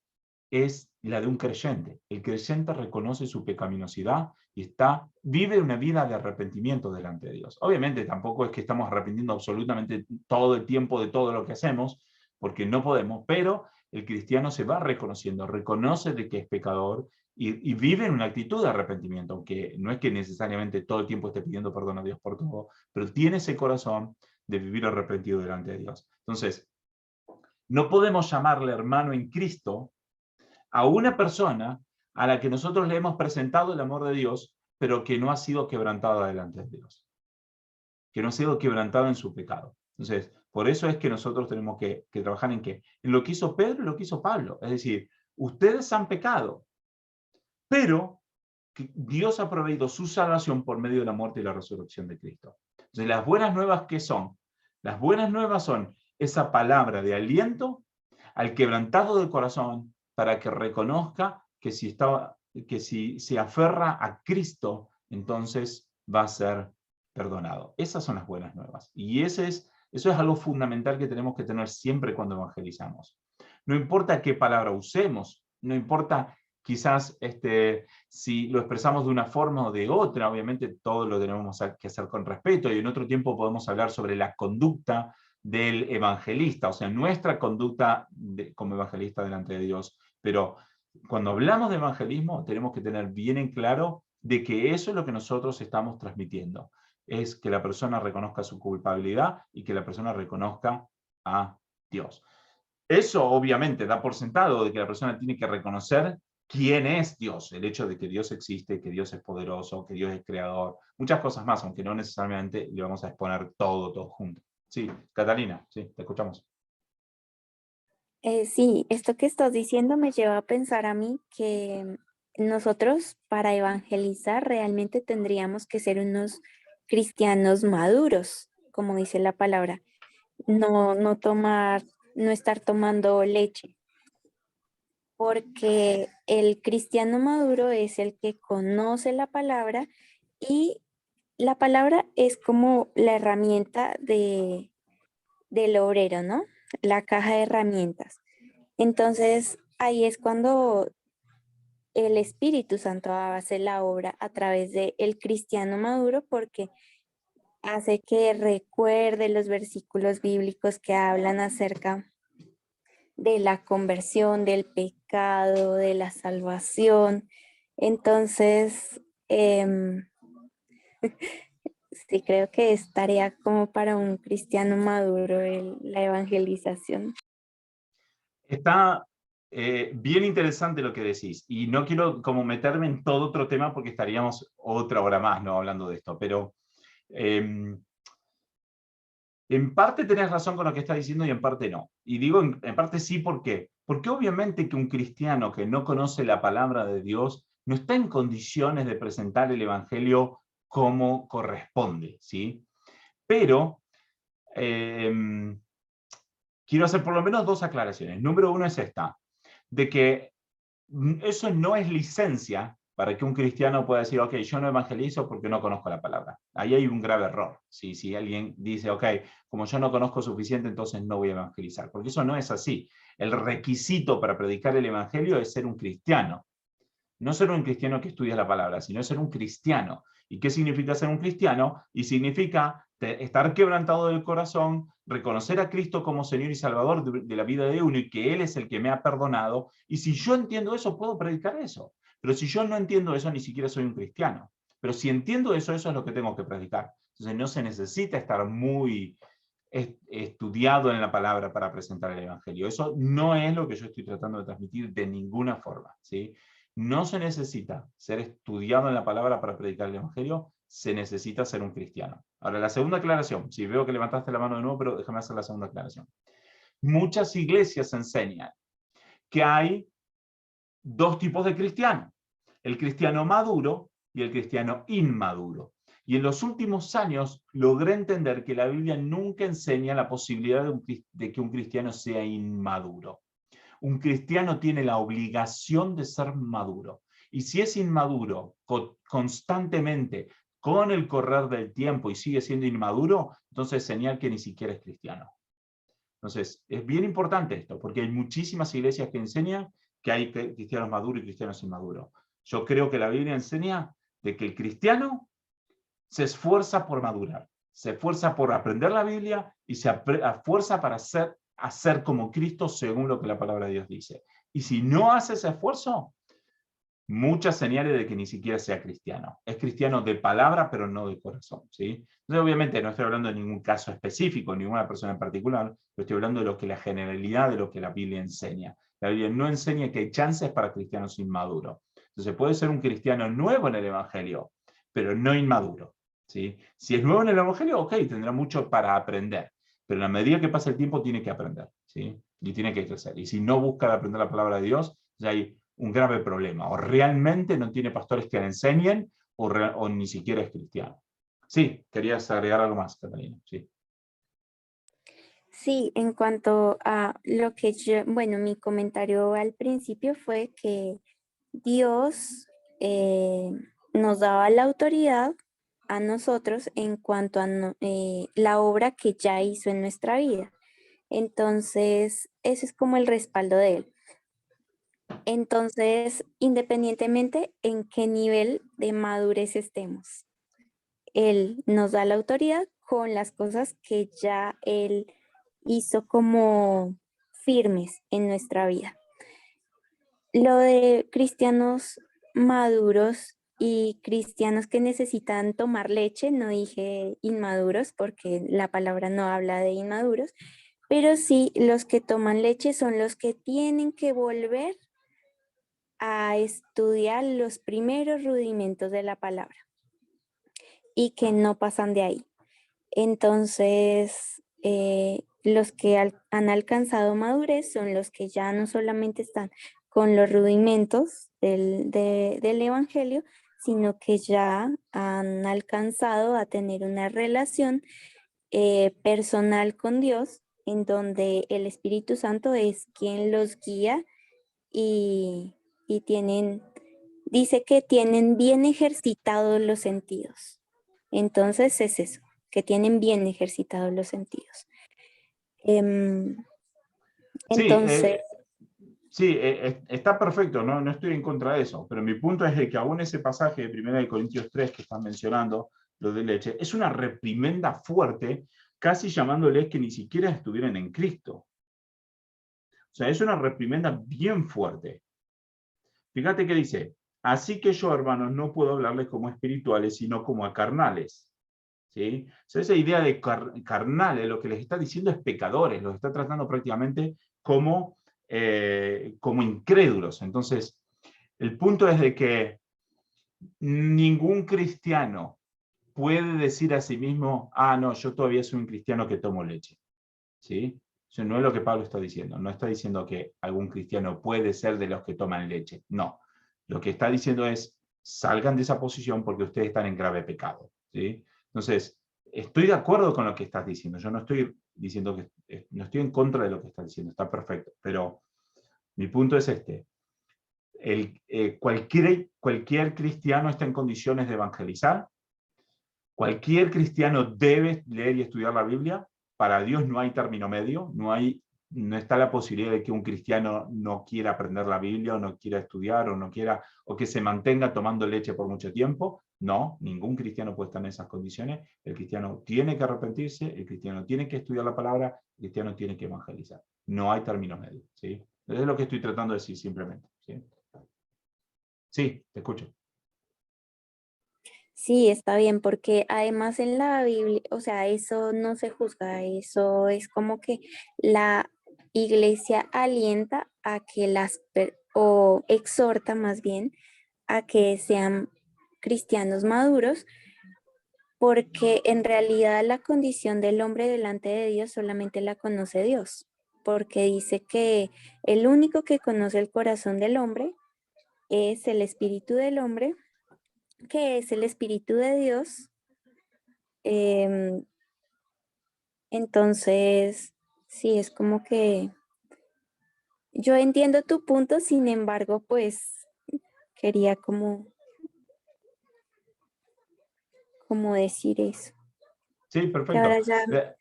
es la de un creyente. El creyente reconoce su pecaminosidad y vive una vida de arrepentimiento delante de Dios. Obviamente tampoco es que estamos arrepintiendo absolutamente todo el tiempo de todo lo que hacemos, porque no podemos, pero el cristiano se va reconociendo, reconoce de que es pecador y vive en una actitud de arrepentimiento, aunque no es que necesariamente todo el tiempo esté pidiendo perdón a Dios por todo, pero tiene ese corazón de vivir arrepentido delante de Dios. Entonces, no podemos llamarle hermano en Cristo a una persona a la que nosotros le hemos presentado el amor de Dios, pero que no ha sido quebrantada delante de Dios, que no ha sido quebrantada en su pecado. Entonces, por eso es que nosotros tenemos que trabajar en qué, en lo que hizo Pedro y lo que hizo Pablo. Es decir, ustedes han pecado, pero Dios ha proveído su salvación por medio de la muerte y la resurrección de Cristo. Entonces, las buenas nuevas, ¿qué son? Las buenas nuevas son esa palabra de aliento al quebrantado de corazón, para que reconozca que si se aferra a Cristo, entonces va a ser perdonado. Esas son las buenas nuevas. Y eso es algo fundamental que tenemos que tener siempre cuando evangelizamos. No importa qué palabra usemos, no importa quizás si lo expresamos de una forma o de otra, obviamente todo lo tenemos que hacer con respeto, y en otro tiempo podemos hablar sobre la conducta del evangelista, o sea, nuestra conducta como evangelista delante de Dios. Pero cuando hablamos de evangelismo, tenemos que tener bien en claro de que eso es lo que nosotros estamos transmitiendo. Es que la persona reconozca su culpabilidad y que la persona reconozca a Dios. Eso obviamente da por sentado de que la persona tiene que reconocer quién es Dios, el hecho de que Dios existe, que Dios es poderoso, que Dios es creador, muchas cosas más, aunque no necesariamente le vamos a exponer todo junto. Sí, Catalina, sí, te escuchamos. Sí, esto que estás diciendo me lleva a pensar a mí que nosotros para evangelizar realmente tendríamos que ser unos cristianos maduros, como dice la palabra, no estar tomando leche, porque el cristiano maduro es el que conoce la palabra, y la palabra es como la herramienta del obrero, ¿no? La caja de herramientas. Entonces, ahí es cuando el Espíritu Santo hace la obra a través del cristiano maduro, porque hace que recuerde los versículos bíblicos que hablan acerca de la conversión, del pecado, de la salvación. Entonces, sí, creo que es tarea como para un cristiano maduro la evangelización. Está bien interesante lo que decís, y no quiero como meterme en todo otro tema porque estaríamos otra hora más, ¿no?, hablando de esto, pero en parte tenés razón con lo que estás diciendo y en parte no. Y digo en parte sí, ¿por qué? Porque obviamente que un cristiano que no conoce la palabra de Dios no está en condiciones de presentar el evangelio como corresponde, ¿sí? Pero quiero hacer por lo menos dos aclaraciones. Número uno es esta, de que eso no es licencia para que un cristiano pueda decir, ok, yo no evangelizo porque no conozco la palabra. Ahí hay un grave error. Si alguien dice, ok, como yo no conozco suficiente, entonces no voy a evangelizar. Porque eso no es así. El requisito para predicar el evangelio es ser un cristiano. No ser un cristiano que estudia la palabra, sino ser un cristiano. ¿Y qué significa ser un cristiano? Y significa estar quebrantado del corazón, reconocer a Cristo como Señor y Salvador de la vida de uno y que Él es el que me ha perdonado. Y si yo entiendo eso, puedo predicar eso. Pero si yo no entiendo eso, ni siquiera soy un cristiano. Pero si entiendo eso, eso es lo que tengo que predicar. Entonces no se necesita estar muy estudiado en la palabra para presentar el evangelio. Eso no es lo que yo estoy tratando de transmitir de ninguna forma, ¿sí? No se necesita ser estudiado en la palabra para predicar el evangelio, se necesita ser un cristiano. Ahora, la segunda aclaración, si veo que levantaste la mano de nuevo, pero déjame hacer la segunda aclaración. Muchas iglesias enseñan que hay dos tipos de cristianos, el cristiano maduro y el cristiano inmaduro. Y en los últimos años logré entender que la Biblia nunca enseña la posibilidad de que un cristiano sea inmaduro. Un cristiano tiene la obligación de ser maduro. Y si es inmaduro constantemente con el correr del tiempo y sigue siendo inmaduro, entonces es señal que ni siquiera es cristiano. Entonces, es bien importante esto, porque hay muchísimas iglesias que enseñan que hay cristianos maduros y cristianos inmaduros. Yo creo que la Biblia enseña de que el cristiano se esfuerza por madurar, se esfuerza por aprender la Biblia y se esfuerza para hacer como Cristo según lo que la palabra de Dios dice. Y si no hace ese esfuerzo, muchas señales de que ni siquiera sea cristiano. Es cristiano de palabra, pero no de corazón, ¿sí? Entonces, obviamente, no estoy hablando de ningún caso específico, ninguna persona en particular, pero estoy hablando de lo que la generalidad de lo que la Biblia enseña. La Biblia no enseña que hay chances para cristianos inmaduros. Entonces, puede ser un cristiano nuevo en el Evangelio, pero no inmaduro, ¿sí? Si es nuevo en el Evangelio, ok, tendrá mucho para aprender, pero a medida que pasa el tiempo tiene que aprender, ¿sí? Y tiene que crecer. Y si no busca aprender la palabra de Dios, ya hay un grave problema. O realmente no tiene pastores que le enseñen, o ni siquiera es cristiano. Sí, querías agregar algo más, Catalina. Sí. Sí, en cuanto a lo que yo, bueno, mi comentario al principio fue que Dios nos daba la autoridad a nosotros en cuanto a la obra que ya hizo en nuestra vida. Entonces, ese es como el respaldo de Él. Entonces, independientemente en qué nivel de madurez estemos, Él nos da la autoridad con las cosas que ya Él hizo como firmes en nuestra vida. Lo de cristianos maduros y cristianos que necesitan tomar leche, no dije inmaduros porque la palabra no habla de inmaduros, pero sí los que toman leche son los que tienen que volver a estudiar los primeros rudimentos de la palabra y que no pasan de ahí. Entonces, los que han alcanzado madurez son los que ya no solamente están con los rudimentos del Evangelio, sino que ya han alcanzado a tener una relación personal con Dios, en donde el Espíritu Santo es quien los guía y dice que tienen bien ejercitados los sentidos. Entonces es eso, que tienen bien ejercitados los sentidos. Entonces, sí, está perfecto, no estoy en contra de eso, pero mi punto es de que aún ese pasaje de 1 Corintios 3 que están mencionando, lo de leche, es una reprimenda fuerte, casi llamándoles que ni siquiera estuvieran en Cristo. O sea, es una reprimenda bien fuerte. Fíjate que dice, así que yo, hermanos, no puedo hablarles como espirituales, sino como a carnales. ¿Sí? O sea, esa idea de carnales, lo que les está diciendo es pecadores, los está tratando prácticamente como como incrédulos. Entonces, el punto es de que ningún cristiano puede decir a sí mismo, ah, no, yo todavía soy un cristiano que tomo leche. ¿Sí? Eso no es lo que Pablo está diciendo. No está diciendo que algún cristiano puede ser de los que toman leche. No. Lo que está diciendo es, salgan de esa posición porque ustedes están en grave pecado. ¿Sí? Entonces, estoy de acuerdo con lo que estás diciendo. Yo no estoy diciendo que, no estoy en contra de lo que estás diciendo. Está perfecto. Pero mi punto es este. Cualquier cristiano está en condiciones de evangelizar. Cualquier cristiano debe leer y estudiar la Biblia. Para Dios no hay término medio, no está la posibilidad de que un cristiano no quiera aprender la Biblia o no quiera estudiar o que se mantenga tomando leche por mucho tiempo. No, ningún cristiano puede estar en esas condiciones. El cristiano tiene que arrepentirse, el cristiano tiene que estudiar la palabra, el cristiano tiene que evangelizar. No hay término medio, ¿sí? Eso es lo que estoy tratando de decir simplemente, ¿sí? Sí, te escucho. Sí, está bien, porque además en la Biblia, o sea, eso no se juzga, eso es como que la iglesia alienta a que o exhorta más bien a que sean cristianos maduros, porque en realidad la condición del hombre delante de Dios solamente la conoce Dios, porque dice que el único que conoce el corazón del hombre es el espíritu del hombre, que es el espíritu de Dios. Em, entonces, sí, es como que yo entiendo tu punto, sin embargo, pues quería como decir eso. Sí, Que ahora perfecto. ya,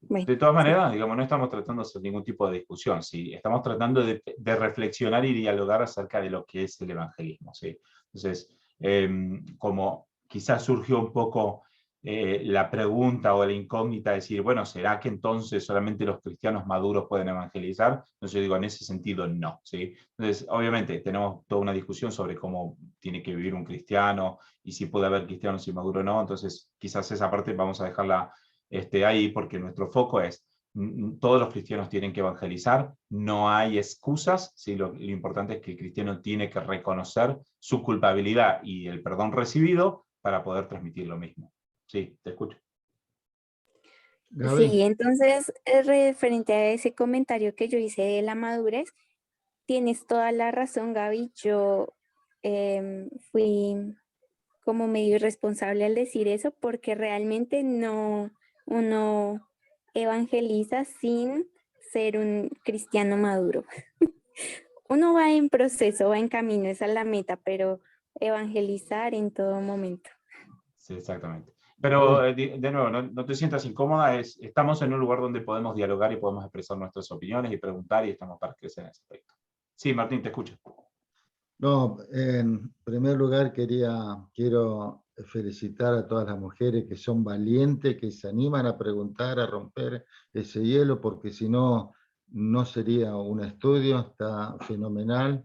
bueno, De todas sí. maneras, digamos, no estamos tratando de hacer ningún tipo de discusión, ¿sí? Estamos tratando de reflexionar y dialogar acerca de lo que es el evangelismo, ¿sí? Entonces, como quizás surgió un poco la pregunta o la incógnita de decir, bueno, ¿será que entonces solamente los cristianos maduros pueden evangelizar? Entonces yo digo, en ese sentido, no, ¿sí? Entonces, obviamente, tenemos toda una discusión sobre cómo tiene que vivir un cristiano y si puede haber cristianos inmaduros o no, entonces quizás esa parte vamos a dejarla ahí, porque nuestro foco es, todos los cristianos tienen que evangelizar, no hay excusas, ¿sí? Lo importante es que el cristiano tiene que reconocer su culpabilidad y el perdón recibido para poder transmitir lo mismo. Sí, te escucho. Gaby, Sí, entonces, referente a ese comentario que yo hice de la madurez, tienes toda la razón, Gaby. Yo fui como medio irresponsable al decir eso, porque realmente no, uno evangeliza sin ser un cristiano maduro. Uno va en proceso, va en camino, esa es la meta, pero evangelizar en todo momento. Sí, exactamente. Pero, de nuevo, no te sientas incómoda, estamos en un lugar donde podemos dialogar y podemos expresar nuestras opiniones y preguntar y estamos para crecer en ese aspecto. Sí, Martín, te escucho. no, en primer lugar quiero felicitar a todas las mujeres que son valientes, que se animan a preguntar, a romper ese hielo, porque si no, no sería un estudio. Está fenomenal.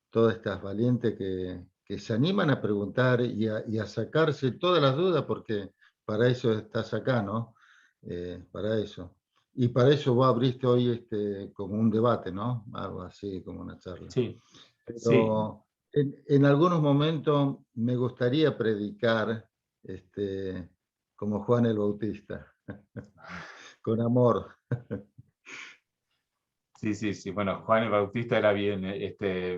Todas estas valientes que se animan a preguntar y a sacarse todas las dudas, porque para eso estás acá, ¿no? Para eso. Y para eso vos abriste hoy como un debate, ¿no? Algo así, como una charla. Sí, sí. Pero en algunos momentos me gustaría predicar como Juan el Bautista, con amor. Sí, sí, sí. Bueno, Juan el Bautista era bien,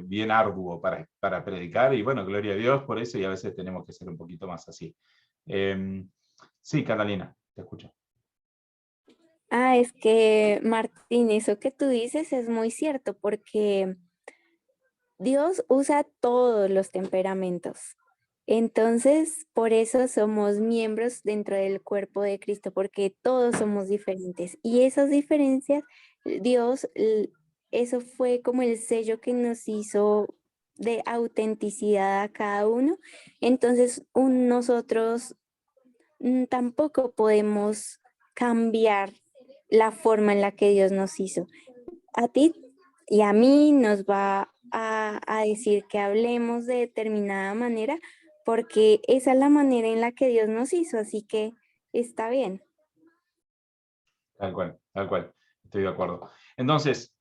bien arduo para predicar y bueno, gloria a Dios por eso y a veces tenemos que ser un poquito más así. Sí, Catalina, te escucho. Ah, es que Martín, eso que tú dices es muy cierto, porque Dios usa todos los temperamentos. Entonces, por eso somos miembros dentro del cuerpo de Cristo, porque todos somos diferentes. Y esas diferencias, eso fue como el sello que nos hizo de autenticidad a cada uno. Entonces, nosotros tampoco podemos cambiar la forma en la que Dios nos hizo. A ti y a mí nos va a decir que hablemos de determinada manera, porque esa es la manera en la que Dios nos hizo, así que está bien. Tal cual, estoy de acuerdo. Entonces,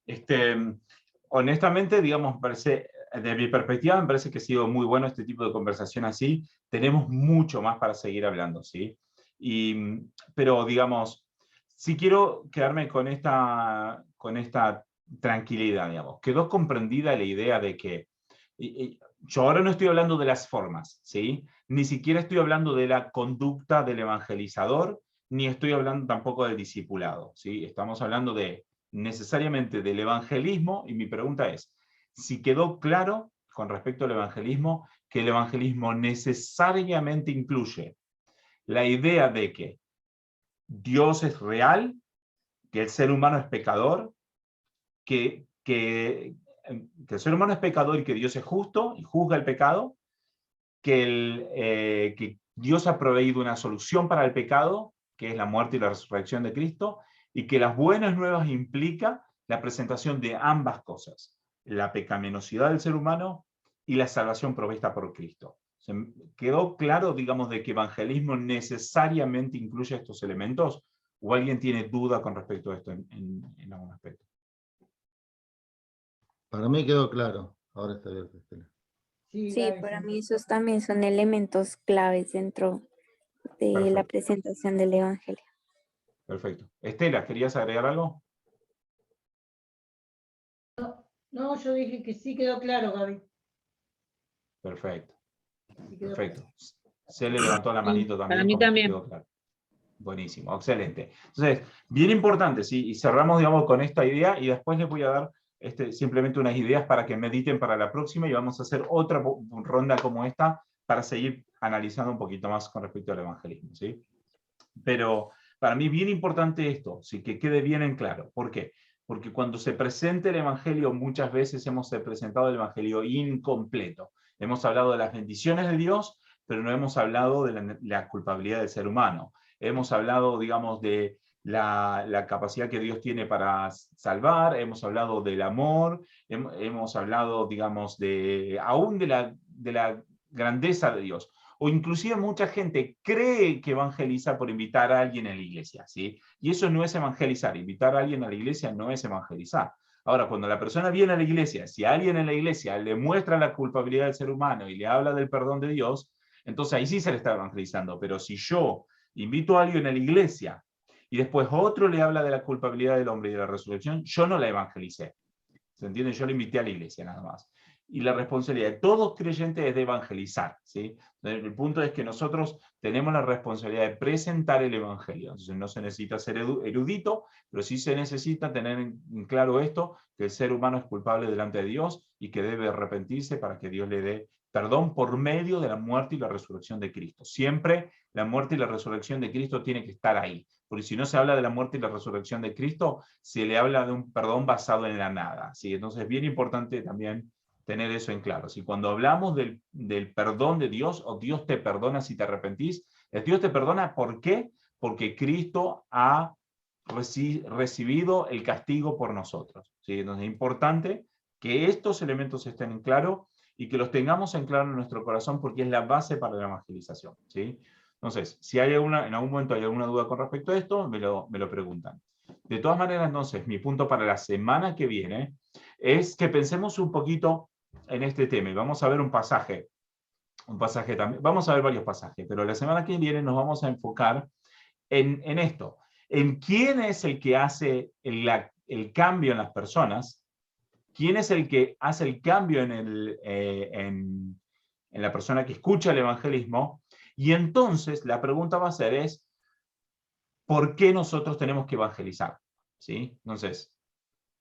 Honestamente, digamos, de mi perspectiva, me parece que ha sido muy bueno este tipo de conversación así. Tenemos mucho más para seguir hablando, ¿sí? Pero, digamos, sí quiero quedarme con esta tranquilidad, digamos. Quedó comprendida la idea de que yo ahora no estoy hablando de las formas, ¿sí? Ni siquiera estoy hablando de la conducta del evangelizador, ni estoy hablando tampoco del discipulado, ¿sí? Estamos hablando necesariamente del evangelismo, y mi pregunta es, si quedó claro con respecto al evangelismo, que el evangelismo necesariamente incluye la idea de que Dios es real, que el ser humano es pecador, que el ser humano es pecador y que Dios es justo y juzga el pecado, que Dios ha proveído una solución para el pecado, que es la muerte y la resurrección de Cristo, y que las buenas nuevas implica la presentación de ambas cosas, la pecaminosidad del ser humano y la salvación provista por Cristo. ¿Quedó claro, digamos, de que evangelismo necesariamente incluye estos elementos? ¿O alguien tiene duda con respecto a esto en algún aspecto? Para mí quedó claro. Ahora está abierto, Estela. Sí, para mí esos también son elementos claves dentro de la Perfecto. presentación del Evangelio. Perfecto. Estela, ¿querías agregar algo? No, yo dije que sí quedó claro, Gaby. Perfecto. Sí quedó Perfecto. claro. Se le levantó la manito Para también. mí Como que también. quedó claro. Buenísimo, excelente. Entonces, bien importante, ¿sí? Y cerramos, digamos, con esta idea, y después les voy a dar simplemente unas ideas para que mediten para la próxima, y vamos a hacer otra ronda como esta para seguir analizando un poquito más con respecto al evangelismo, ¿sí? Pero para mí bien importante esto, ¿sí? Que quede bien en claro. ¿Por qué? Porque cuando se presenta el evangelio, muchas veces hemos presentado el evangelio incompleto. Hemos hablado de las bendiciones de Dios, pero no hemos hablado de la culpabilidad del ser humano. Hemos hablado, digamos, de la capacidad que Dios tiene para salvar, hemos hablado del amor, hemos hablado, digamos, aún de la grandeza de Dios. O inclusive mucha gente cree que evangeliza por invitar a alguien a la iglesia, ¿sí? Y eso no es evangelizar. Invitar a alguien a la iglesia no es evangelizar. Ahora, cuando la persona viene a la iglesia, si alguien en la iglesia le muestra la culpabilidad del ser humano y le habla del perdón de Dios, entonces ahí sí se le está evangelizando. Pero si yo invito a alguien a la iglesia y después otro le habla de la culpabilidad del hombre y de la resurrección, yo no la evangelicé. ¿Se entiende? Yo le invité a la iglesia nada más. Y la responsabilidad de todos creyentes es de evangelizar, ¿sí? El punto es que nosotros tenemos la responsabilidad de presentar el evangelio. Entonces no se necesita ser erudito, pero sí se necesita tener en claro esto, que el ser humano es culpable delante de Dios y que debe arrepentirse para que Dios le dé perdón por medio de la muerte y la resurrección de Cristo. Siempre la muerte y la resurrección de Cristo tiene que estar ahí. Porque si no se habla de la muerte y la resurrección de Cristo, se le habla de un perdón basado en la nada, ¿sí? Entonces es bien importante también tener eso en claro. Si cuando hablamos del perdón de Dios, o Dios te perdona si te arrepentís, Dios te perdona, ¿por qué? Porque Cristo ha recibido el castigo por nosotros, ¿sí? Entonces es importante que estos elementos estén en claro y que los tengamos en claro en nuestro corazón, porque es la base para la evangelización, ¿sí? Entonces, si hay en algún momento hay alguna duda con respecto a esto, me lo preguntan. De todas maneras, entonces, mi punto para la semana que viene es que pensemos un poquito en este tema. Y vamos a ver un pasaje también. Vamos a ver varios pasajes, pero la semana que viene nos vamos a enfocar en esto, en quién es el que hace el cambio en las personas, quién es el que hace el cambio en la persona que escucha el evangelismo. Y entonces la pregunta va a ser ¿por qué nosotros tenemos que evangelizar? ¿Sí? Entonces,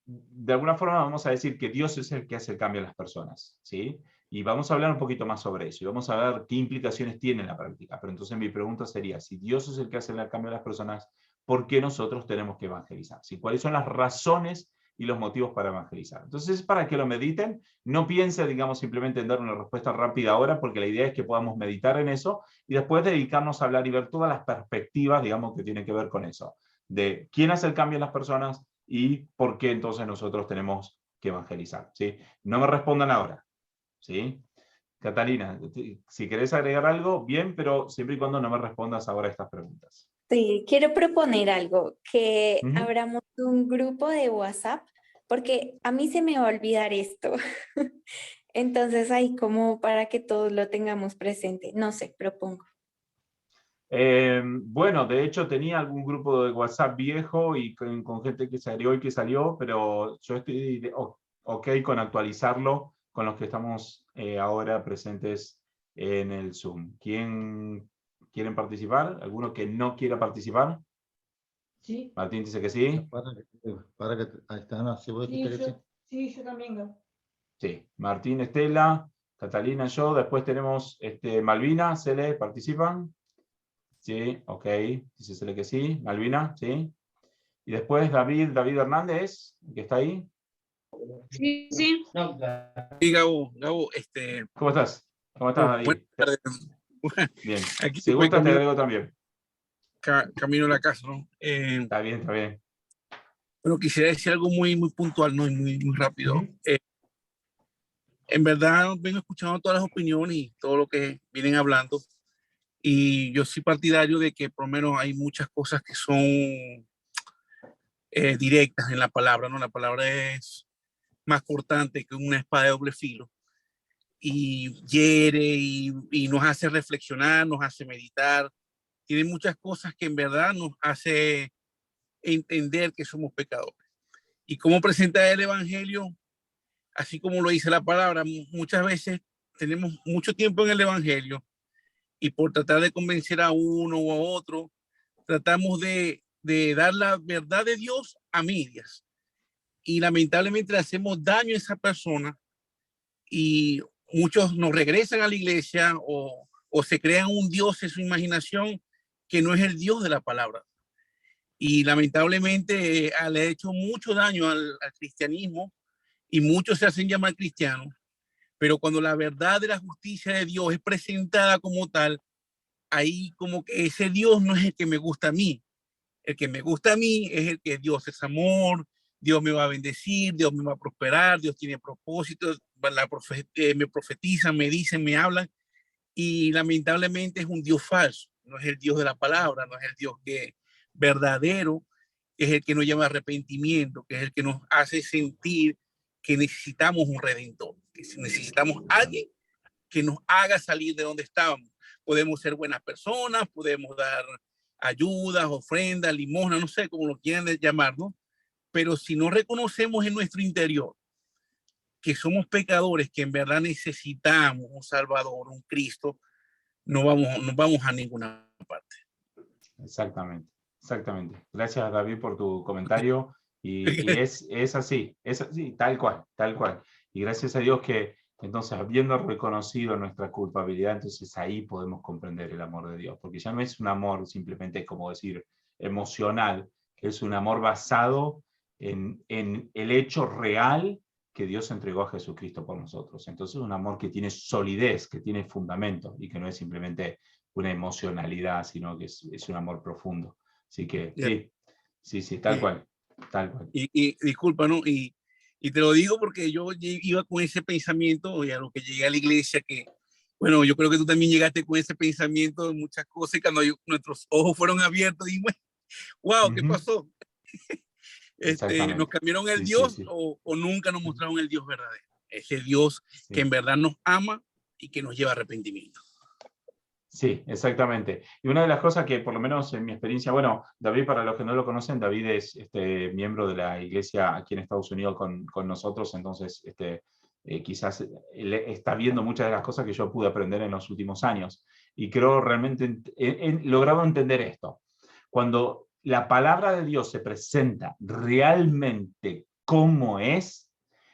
de alguna forma vamos a decir que Dios es el que hace el cambio en las personas, ¿sí? Y vamos a hablar un poquito más sobre eso, y vamos a ver qué implicaciones tiene en la práctica. Pero entonces mi pregunta sería, si Dios es el que hace el cambio en las personas, ¿por qué nosotros tenemos que evangelizar? ¿Sí? ¿Cuáles son las razones y los motivos para evangelizar? Entonces, para que lo mediten, no piense, digamos, simplemente en dar una respuesta rápida ahora, porque la idea es que podamos meditar en eso, y después dedicarnos a hablar y ver todas las perspectivas, digamos, que tienen que ver con eso. De quién hace el cambio en las personas, y por qué entonces nosotros tenemos que evangelizar, ¿sí? No me respondan ahora, ¿sí? Catalina, si querés agregar algo, bien, pero siempre y cuando no me respondas ahora estas preguntas. Sí, quiero proponer algo, que Ujú. abramos un grupo de WhatsApp porque a mí se me va a olvidar esto. Entonces ahí como para que todos lo tengamos presente, no sé, propongo. Bueno, de hecho tenía algún grupo de WhatsApp viejo y con gente que salió y que salió, pero yo estoy ok con actualizarlo con los que estamos ahora presentes en el Zoom. ¿Quieren participar? ¿Alguno que no quiera participar? Sí, Martín dice que sí. Ahí está, no, si vos sí, dijiste que sí. sí, yo también, Gaby. Sí. Martín, Estela, Catalina, yo. Después tenemos Malvina, Cele, ¿participan? Sí, ok. Dice Cele que sí. Malvina, sí. Y después David Hernández, que está ahí. Sí, sí. Sí, Gabo, ¿Cómo estás? ¿Cómo estás, David? buenas tardes. Bien. Aquí Si voy gustas, te agrego también. camino a la casa, ¿no? Está bien, está bien. Bueno, quisiera decir algo muy puntual, ¿no? Y muy rápido. Ujú. En verdad, vengo escuchando todas las opiniones y todo lo que vienen hablando. Y yo soy partidario de que por lo menos hay muchas cosas que son directas en la palabra, ¿no? La palabra es más cortante que una espada de doble filo. Y hiere y nos hace reflexionar, nos hace meditar. Tiene muchas cosas que en verdad nos hace entender que somos pecadores. Y cómo presenta el Evangelio, así como lo dice la palabra, muchas veces tenemos mucho tiempo en el Evangelio y por tratar de convencer a uno o a otro, tratamos de dar la verdad de Dios a medias. Y lamentablemente le hacemos daño a esa persona y muchos nos regresan a la iglesia o se crean un Dios en su imaginación que no es el Dios de la palabra. Y lamentablemente le ha hecho mucho daño al cristianismo y muchos se hacen llamar cristianos, pero cuando la verdad de la justicia de Dios es presentada como tal, ahí como que ese Dios no es el que me gusta a mí. El que me gusta a mí es el que Dios es amor, Dios me va a bendecir, Dios me va a prosperar, Dios tiene propósitos, me profetizan, me dicen, me hablan, y lamentablemente es un Dios falso, no es el Dios de la palabra, no es el Dios que verdadero, es el que nos llama a arrepentimiento, que es el que nos hace sentir que necesitamos un redentor, que necesitamos alguien que nos haga salir de donde estábamos. Podemos ser buenas personas, podemos dar ayudas, ofrendas, limosna, no sé cómo lo quieran llamar, ¿no? Pero si no reconocemos en nuestro interior que somos pecadores, que en verdad necesitamos un Salvador, un Cristo, no vamos a ninguna parte. Exactamente, exactamente. Gracias, David, por tu comentario. Y es así, tal cual, tal cual. Y gracias a Dios que entonces, habiendo reconocido nuestra culpabilidad, entonces ahí podemos comprender el amor de Dios, porque ya no es un amor simplemente, como decir, emocional, es un amor basado en el hecho real que Dios entregó a Jesucristo por nosotros. Entonces es un amor que tiene solidez, que tiene fundamento y que no es simplemente una emocionalidad, sino que es un amor profundo. Así que sí, tal cual, tal cual. Y disculpa, ¿no? Y te lo digo porque yo iba con ese pensamiento, y a lo que llegué a la iglesia, que, bueno, yo creo que tú también llegaste con ese pensamiento de muchas cosas, y cuando nuestros ojos fueron abiertos, dijimos, wow, ¿qué pasó? ¿Nos cambiaron el Dios o nunca nos mostraron el Dios verdadero? Ese Dios que en verdad nos ama y que nos lleva a arrepentimiento. Sí, exactamente. Y una de las cosas que, por lo menos en mi experiencia, bueno, David, para los que no lo conocen, David es miembro de la iglesia aquí en Estados Unidos con nosotros, entonces quizás él está viendo muchas de las cosas que yo pude aprender en los últimos años. Y creo realmente he logrado entender esto. Cuando la palabra de Dios se presenta realmente como es,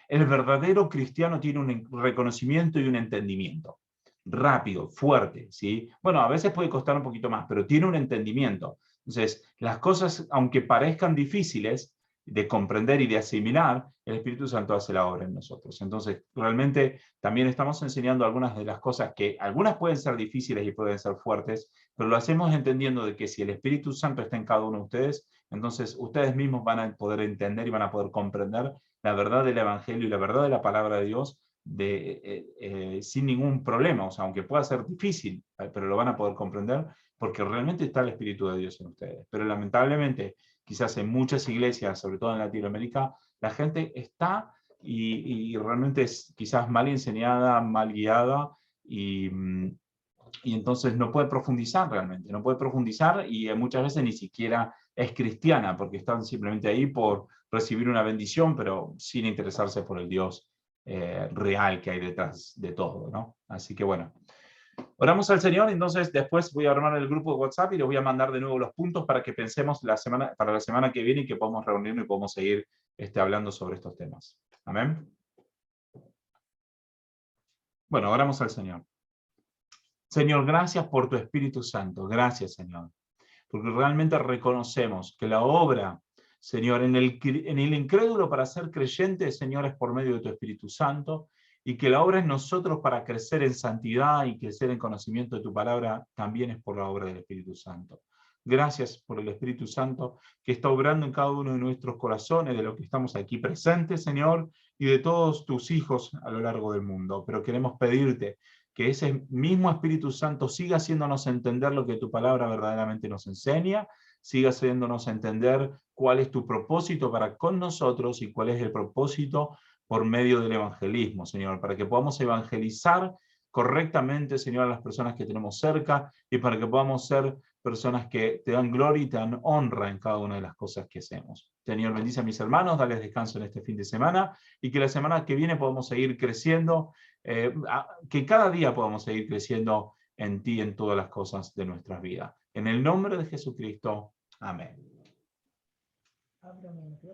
el verdadero cristiano tiene un reconocimiento y un entendimiento rápido, fuerte, ¿sí? Bueno, a veces puede costar un poquito más, pero tiene un entendimiento. Entonces, las cosas, aunque parezcan difíciles de comprender y de asimilar, el Espíritu Santo hace la obra en nosotros. Entonces, realmente también estamos enseñando algunas de las cosas que algunas pueden ser difíciles y pueden ser fuertes, pero lo hacemos entendiendo de que si el Espíritu Santo está en cada uno de ustedes, entonces ustedes mismos van a poder entender y van a poder comprender la verdad del Evangelio y la verdad de la palabra de Dios sin ningún problema, o sea, aunque pueda ser difícil, pero lo van a poder comprender porque realmente está el Espíritu de Dios en ustedes. Pero lamentablemente, quizás en muchas iglesias, sobre todo en Latinoamérica, La gente está y realmente es quizás mal enseñada, mal guiada, y entonces no puede profundizar realmente, no puede profundizar, y muchas veces ni siquiera es cristiana, porque están simplemente ahí por recibir una bendición, pero sin interesarse por el Dios real que hay detrás de todo, ¿no? Así que bueno, oramos al Señor. Entonces después voy a armar el grupo de WhatsApp y les voy a mandar de nuevo los puntos para que pensemos para la semana que viene, y que podamos reunirnos y podamos seguir hablando sobre estos temas. Amén. Bueno, oramos al Señor. Señor, gracias por tu Espíritu Santo. Gracias, Señor, porque realmente reconocemos que la obra, Señor, en el incrédulo para ser creyente, Señor, es por medio de tu Espíritu Santo, y que la obra en nosotros para crecer en santidad y crecer en conocimiento de tu palabra también es por la obra del Espíritu Santo. Gracias por el Espíritu Santo que está obrando en cada uno de nuestros corazones, de los que estamos aquí presentes, Señor, y de todos tus hijos a lo largo del mundo. Pero queremos pedirte que ese mismo Espíritu Santo siga haciéndonos entender lo que tu palabra verdaderamente nos enseña, siga haciéndonos entender cuál es tu propósito para con nosotros y cuál es el propósito por medio del evangelismo, Señor, para que podamos evangelizar correctamente, Señor, a las personas que tenemos cerca, y para que podamos ser personas que te dan gloria y te dan honra en cada una de las cosas que hacemos. Señor, bendice a mis hermanos, dales descanso en este fin de semana, y que la semana que viene podamos seguir creciendo, que cada día podamos seguir creciendo en ti, en todas las cosas de nuestras vidas. En el nombre de Jesucristo. Amén.